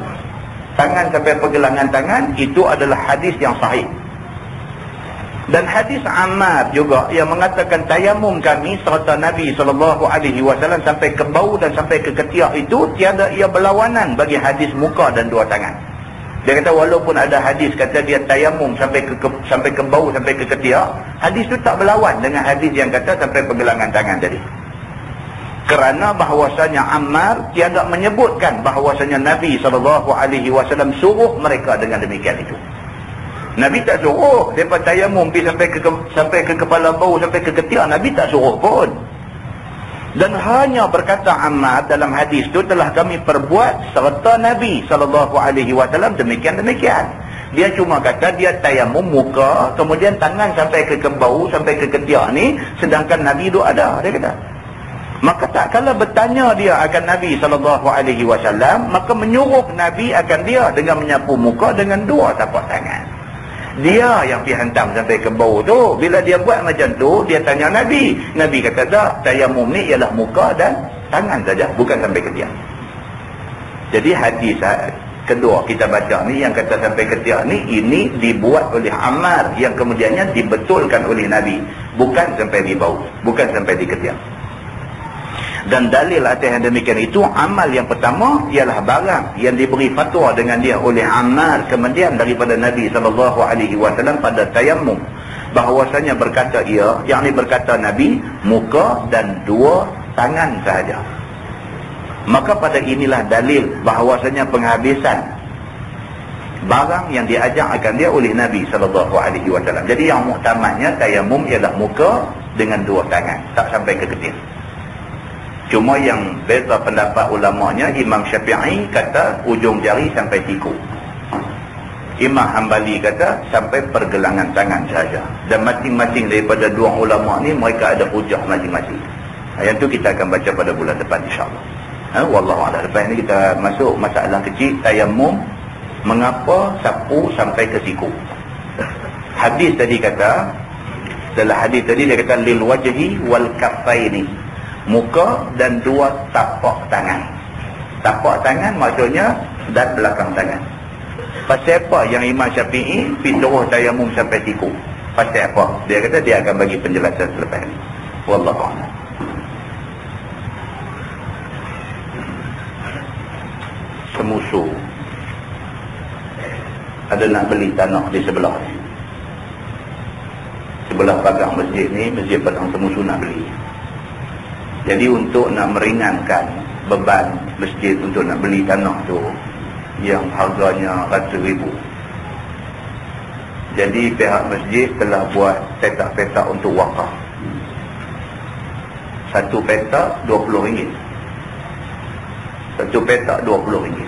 tangan sampai pergelangan tangan, itu adalah hadis yang sahih. Dan hadis Ammar juga yang mengatakan tayamum kami serta Nabi SAW sampai ke bau dan sampai ke ketiak itu tiada ia berlawanan bagi hadis muka dan dua tangan. Dia kata walaupun ada hadis kata dia tayamum sampai ke bau sampai ke ketiak, hadis itu tak berlawan dengan hadis yang kata sampai pergelangan tangan tadi. Kerana bahawasanya Ammar tiada menyebutkan bahawasanya Nabi SAW suruh mereka dengan demikian itu. Nabi tak suruh mereka tayamum pergi sampai ke kepala bau sampai ke ketiak. Nabi tak suruh pun. Dan hanya berkata Ammar dalam hadis itu telah kami perbuat serta Nabi SAW demikian-demikian. Dia cuma kata dia tayamum muka, kemudian tangan sampai ke bau sampai ke ketiak ni, sedangkan Nabi itu ada, dia kata. Maka tak kala bertanya dia akan Nabi SAW, maka menyuruh Nabi akan dia dengan menyapu muka dengan dua tapak tangan. Dia yang pergi hantam sampai ke bau tu. Bila dia buat macam tu, dia tanya Nabi. Nabi kata tak, tayamum ni ialah muka dan tangan saja, bukan sampai ketiak. Jadi hadis kedua kita baca ni yang kata sampai ketiak ni, ini dibuat oleh Ammar yang kemudiannya dibetulkan oleh Nabi, bukan sampai di bau, bukan sampai di ketiak. Dan dalil atas yang demikian itu, amal yang pertama ialah barang yang diberi fatwa dengan dia oleh Ammar kemudian daripada Nabi SAW pada tayamum, bahawasanya berkata ia, yakni berkata Nabi, muka dan dua tangan sahaja. Maka pada inilah dalil bahawasanya penghabisan barang yang diajak akan dia oleh Nabi SAW. Jadi yang muktamadnya tayamum ialah muka dengan dua tangan, tak sampai ke ketiak. Cuma yang beza pendapat ulamanya, Imam Syafi'i kata ujung jari sampai siku. Imam Hanbali kata sampai pergelangan tangan saja. Dan masing-masing daripada dua ulama ni mereka ada hujah masing-masing. Yang tu kita akan baca pada bulan depan insya-Allah. Wallahu a'lam. Lepas ni kita masuk masalah kecil tayammum, mengapa sapu sampai ke siku. Hadis tadi kata, dalam hadis tadi dia kata lil wajhi wal kaffaini, muka dan dua tapak tangan. Tapak tangan maksudnya dan belakang tangan. Pasal apa yang Imam Syafi'i pindah tayamum sampai siku? Pasal apa? Dia kata dia akan bagi penjelasan selepas ini. Wallahu a'lam. Semusu ada nak beli tanah di sebelah ni, sebelah pagar masjid ni, masjid Padang Semusu nak beli. Jadi untuk nak meringankan beban masjid untuk nak beli tanah tu yang harganya ratus ribu, jadi pihak masjid telah buat petak-petak untuk wakaf. Satu petak RM20, satu petak RM20.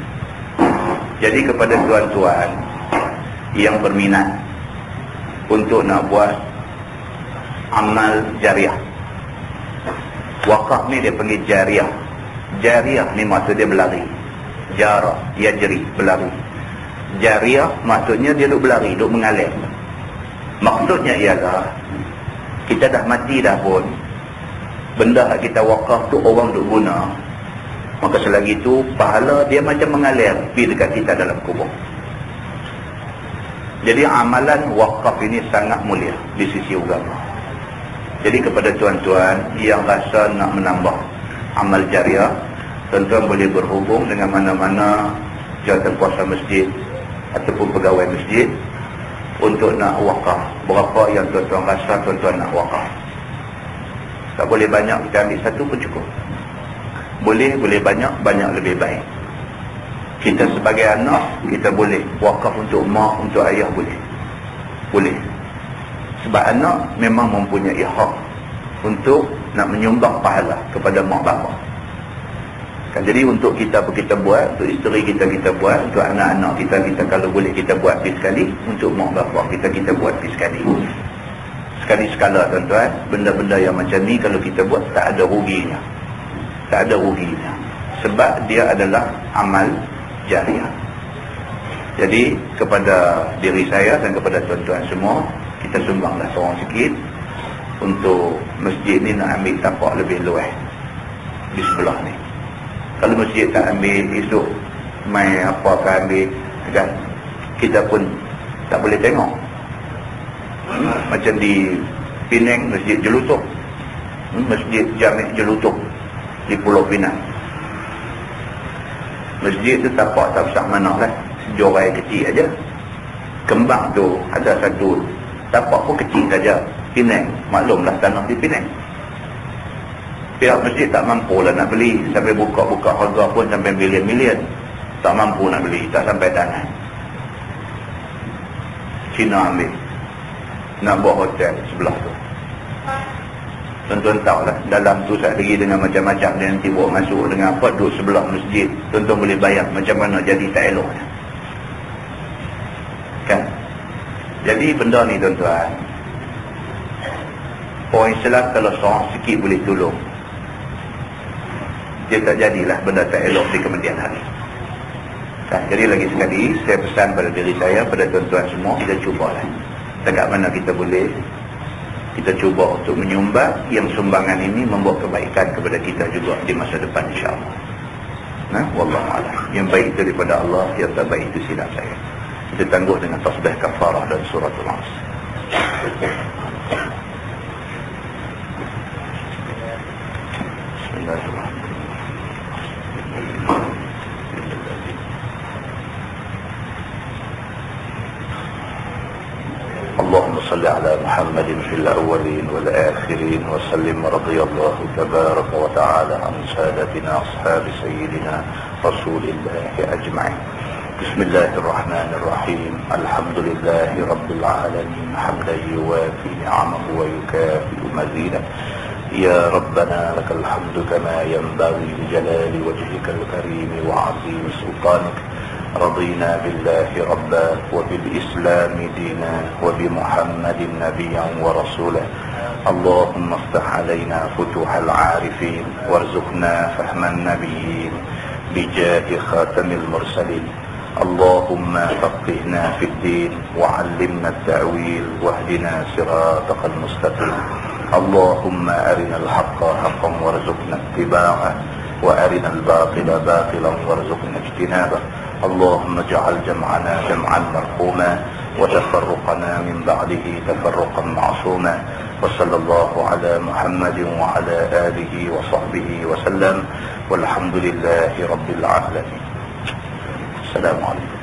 Jadi kepada tuan-tuan yang berminat untuk nak buat amal jariah, wakaf ni dia panggil jariah. Jariah ni maksud dia berlari. Jara, yajri, berlari. Jariah maksudnya dia duduk berlari, duduk mengalir. Maksudnya ialah kita dah mati dah pun, benda yang kita wakaf tu orang duk guna, maka selagi itu pahala dia macam mengalir pergi dekat kita dalam kubur. Jadi amalan wakaf ini sangat mulia di sisi agama. Jadi kepada tuan-tuan yang rasa nak menambah amal jariah, tuan-tuan boleh berhubung dengan mana-mana jawatankuasa masjid ataupun pegawai masjid untuk nak wakaf. Berapa yang tuan-tuan rasa tuan-tuan nak wakaf. Tak boleh banyak, kita ambil satu pun cukup. Boleh banyak, banyak lebih baik. Kita sebagai anak, kita boleh wakaf untuk mak, untuk ayah, boleh. Sebab anak memang mempunyai hak untuk nak menyumbang pahala kepada mak bapa. Kan, jadi untuk kita buat, untuk isteri kita buat, untuk anak-anak kita kalau boleh kita buat pergi sekali, untuk mak bapa kita buat pergi sekali. Sekali-sekala tuan-tuan, benda-benda yang macam ni kalau kita buat tak ada ruginya. Tak ada ruginya. Sebab dia adalah amal jariah. Jadi kepada diri saya dan kepada tuan-tuan semua, kita sumbanglah seorang sikit untuk masjid ni nak ambil tapak lebih luas di sebelah ni. Kalau masjid tak ambil, esok mai apa kan ambil, kan kita pun tak boleh tengok. Macam di Penang, Masjid Jelutuk, Masjid Jami' Jelutuk di Pulau Pinang. Masjid tu tapak tak besar mana lah, sejorai kecil aja. Kembang tu ada satu tapak pun kecil saja. Penang, maklumlah tanah di Penang. Pihak masjid tak mampu lah nak beli, sampai buka-buka harga pun sampai milion-milion. Tak mampu nak beli, tak sampai tangan. Cina ambil, nak buat hotel sebelah tu. Tuan-tuan tahu lah, dalam tu saat lagi dengan macam-macam dia nanti bawa masuk dengan apa, duduk sebelah masjid. Tuan-tuan boleh bayang macam mana jadi tak eloknya. Kan? Jadi benda ni tuan-tuan, orang Islam kalau seorang sikit boleh tolong, dia tak jadilah benda tak elok di kemudian hari. Kan? Jadi lagi sekali, saya pesan pada diri saya, pada tuan-tuan semua, kita cubalah. Dekat mana kita boleh, kita cuba untuk menyumbang yang sumbangan ini membuat kebaikan kepada kita juga di masa depan insya-Allah. Nah, wallahu a'lam. Yang baik itu daripada Allah, yang tak baik itu silap saya. Kita tangguh dengan tasbih kafarah dan suratul As. Bismillahirrahmanirrahim. اللهم صل على محمد في الأولين والآخرين وسلم رضي الله تبارك وتعالى عن سادتنا أصحاب سيدنا رسول الله أجمعين. بسم الله الرحمن الرحيم. الحمد لله رب العالمين حمدا يوافي نعمه ويكافئ مزيدا يا ربنا لك الحمد كما ينبغي لجلال وجهك الكريم وعظيم سلطانك. رضينا بالله ربا وبالإسلام دينا وبمحمد نبيا ورسولا. اللهم افتح علينا فتوح العارفين وارزقنا فهم النبيين بجاه خاتم المرسلين. اللهم فقهنا في الدين وعلمنا التأويل واهدنا صراطك المستقيم. اللهم أرنا الحق حقا وارزقنا اتباعه وأرنا الباطل باطلا وارزقنا اجتنابه. اللهم اجعل جمعنا جمعا مرحوما وتفرقنا من بعده تفرقا معصوما. وصلى الله على محمد وعلى آله وصحبه وسلم والحمد لله رب العالمين. السلام عليكم.